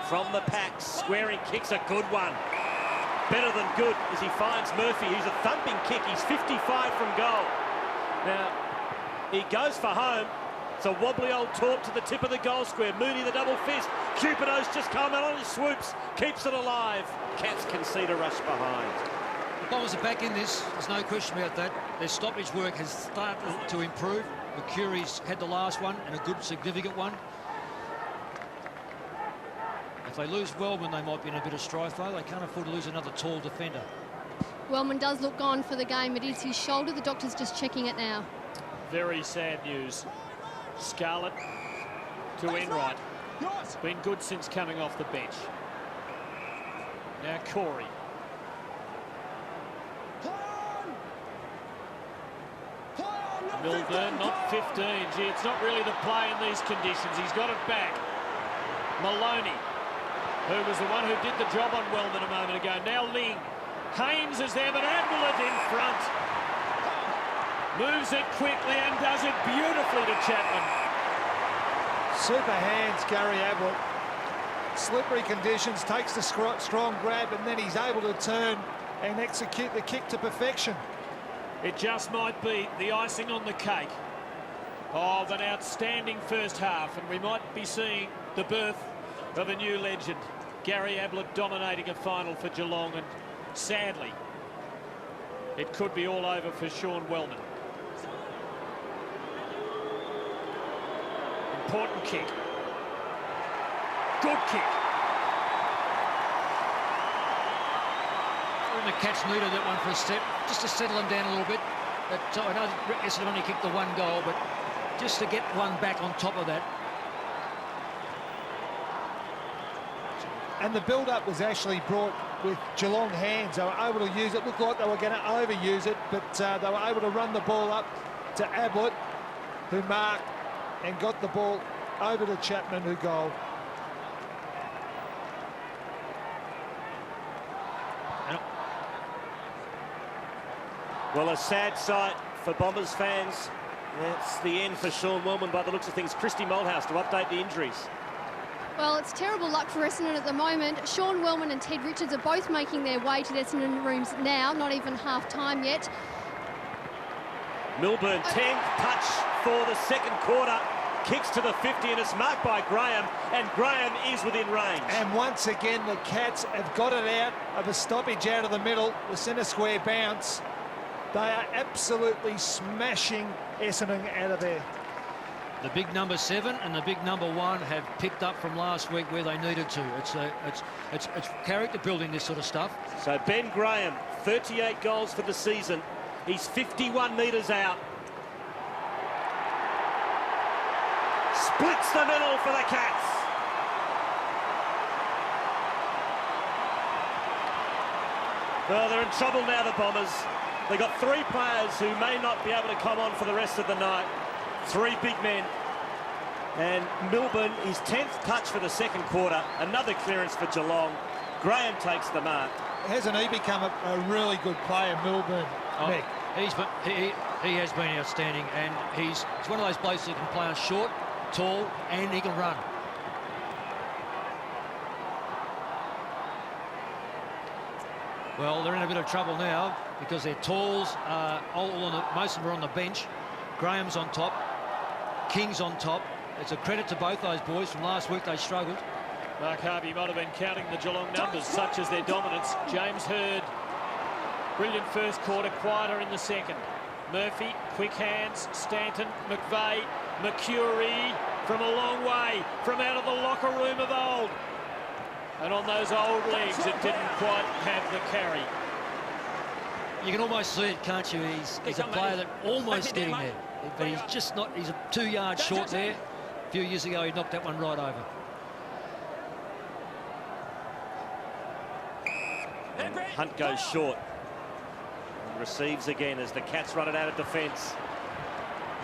from the pack, squaring kicks, a good one. better than good as he finds Murphy. He's a thumping kick. He's 55 from goal. Now, he goes for home. It's a wobbly old torp to the tip of the goal square. Mooney the double fist. Cupido's just come out on his swoops. Keeps it alive. Cats concede a rush behind. The Bombers are back in this. There's no question about that. Their stoppage work has started to improve. Mercuri's had the last one and a good significant one. If they lose Wellman, they might be in a bit of strife, though. They can't afford to lose another tall defender. Wellman does look gone for the game. It is his shoulder. The doctor's just checking it now. Very sad news. Scarlett to Enright. Been good since coming off the bench. Now Corey. Milburn, not 15. Gee, it's not really the play in these conditions. He's got it back. Maloney, who was the one who did the job on Wellman a moment ago. Now Ling. Haynes is there, but Ablett in front. Moves it quickly and does it beautifully to Chapman. Super hands, Gary Ablett. Slippery conditions, takes the strong grab, and then he's able to turn and execute the kick to perfection. It just might be the icing on the cake of an outstanding first half, and we might be seeing the birth of a new legend. Gary Ablett dominating a final for Geelong, and sadly, it could be all over for Sean Wellman. Important kick. Good kick. The Cats needed that one for a step, just to settle them down a little bit. But I know Essendon only kicked the one goal, but just to get one back on top of that. And the build-up was actually brought with Geelong hands. They were able to use it. Looked like they were going to overuse it, but they were able to run the ball up to Ablett, who marked and got the ball over to Chapman, who goal. Well, a sad sight for Bombers fans. That's the end for Sean Wellman by the looks of things. Christy Malthouse to update the injuries. Well, it's terrible luck for Essendon at the moment. Sean Wellman and Ted Richards are both making their way to the Essendon rooms now, not even half-time yet. Milburn, 10th touch for the second quarter. Kicks to the 50 and it's marked by Graham, and Graham is within range. And once again, the Cats have got it out of a stoppage out of the middle, the centre square bounce. They are absolutely smashing Essendon out of there. The big number 7 and the big number 1 have picked up from last week where they needed to. It's character building, this sort of stuff. So Ben Graham, 38 goals for the season. He's 51 metres out. Splits the middle for the Cats. Well, they're in trouble now, the Bombers. They've got 3 players who may not be able to come on for the rest of the night. 3 big men. And Milburn, his 10th touch for the second quarter. Another clearance for Geelong. Graham takes the mark. Hasn't he become a really good player, Milburn? Nick? He has been outstanding, and he's one of those blokes who can play on short, tall, and he can run. Well, they're in a bit of trouble now because their talls are most of them are on the bench. Graham's on top, King's on top. It's a credit to both those boys. From last week they struggled. Mark Harvey might have been counting the Geelong numbers, such as their dominance. James Hird, brilliant first quarter, quieter in the second. Murphy, quick hands, Stanton, McVeigh, Mercury from a long way, from out of the locker room of old. And on those old legs, it didn't quite have the carry. You can almost see it, can't you? He's a player that almost getting there, but he's just not. He's 2 yards short there. A few years ago, he knocked that one right over. And Hunt goes short. And receives again as the Cats run it out of defence.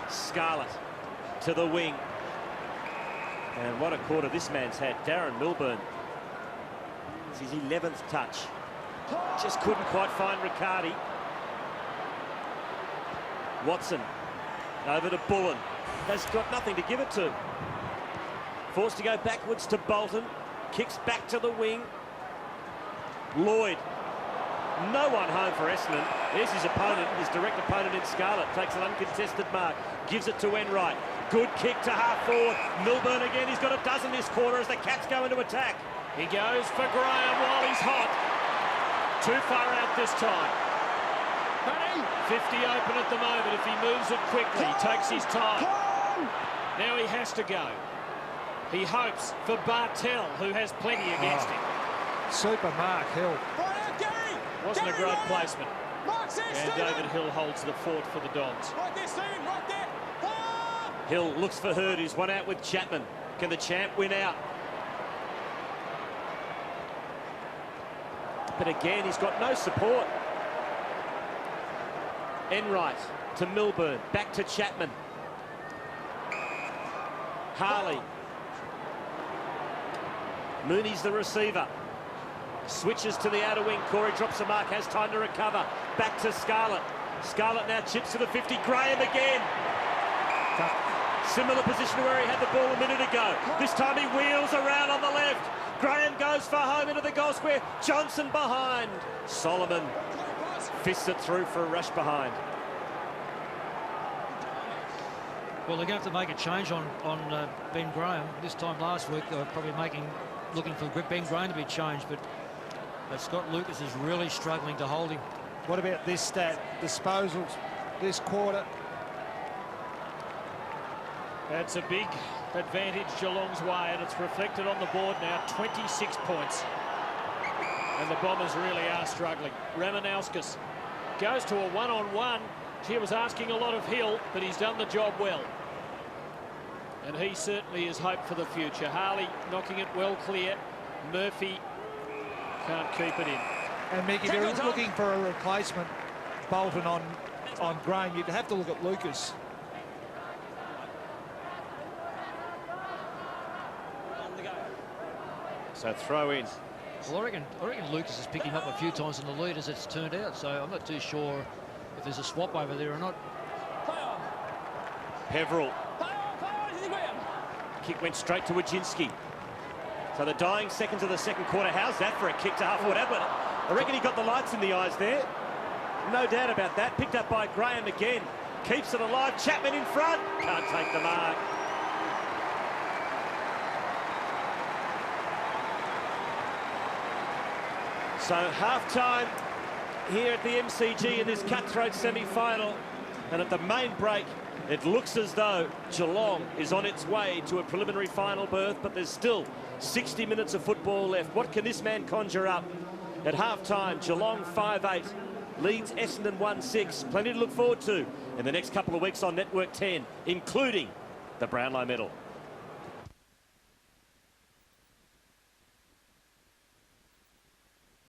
Scarlett to the wing. And what a quarter this man's had. Darren Milburn. It's his 11th touch. Just couldn't quite find Riccardi. Watson over to Bullen. Has got nothing to give it to. Forced to go backwards to Bolton. Kicks back to the wing. Lloyd No one home for Essendon. There's his opponent, his direct opponent in scarlet. Takes an uncontested mark. Gives it to Enright. Good kick to half forward. Milburn again. He's got a dozen this quarter as the Cats go into attack. He goes for Graham while he's hot. Too far out this time. 50 open at the moment. If he moves it quickly, he takes his time. Now he has to go. He hopes for Bartell, who has plenty against him. Super mark, Hill. Wasn't a great placement. And David Hill holds the fort for the Dogs. Right there, Stephen, right there. Hill looks for Hurd, who's one out with Chapman. Can the champ win out? But again, he's got no support. Enright to Milburn, back to Chapman. Harley. Mooney's the receiver. Switches to the outer wing. Corey drops a mark, has time to recover. Back to Scarlett. Scarlett now chips to the 50. Graham again. Similar position to where he had the ball a minute ago. This time he wheels around on the left. Graham goes for home into the goal square. Johnson behind. Solomon fists it through for a rush behind. Well, they're going to have to make a change on Ben Graham. This time last week they were probably looking for Ben Graham to be changed, but Scott Lucas is really struggling to hold him. What about this stat? Disposals this quarter. That's a big advantage Geelong's way, and it's reflected on the board now. 26 points. And the Bombers really are struggling. Ramanauskas goes to a one-on-one. He was asking a lot of Hill, but he's done the job well. And he certainly is hope for the future. Harley knocking it well clear. Murphy can't keep it in. And Mick, if you're looking for a replacement, Bolton on Graham, you'd have to look at Lucas. So throw in. Well, I reckon Lucas has picked him up a few times in the lead as it's turned out, so I'm not too sure if there's a swap over there or not. Peveril. Kick went straight to Wojcinski. So the dying seconds of the second quarter. How's that for a kick to half-forward Ablett? I reckon he got the lights in the eyes there. No doubt about that. Picked up by Graham again. Keeps it alive. Chapman in front. Can't take the mark. So half-time here at the MCG in this cutthroat semi-final. And at the main break, it looks as though Geelong is on its way to a preliminary final berth, but there's still 60 minutes of football left. What can this man conjure up? At half-time, Geelong 5-8, leads Essendon 1-6. Plenty to look forward to in the next couple of weeks on Network 10, including the Brownlow Medal.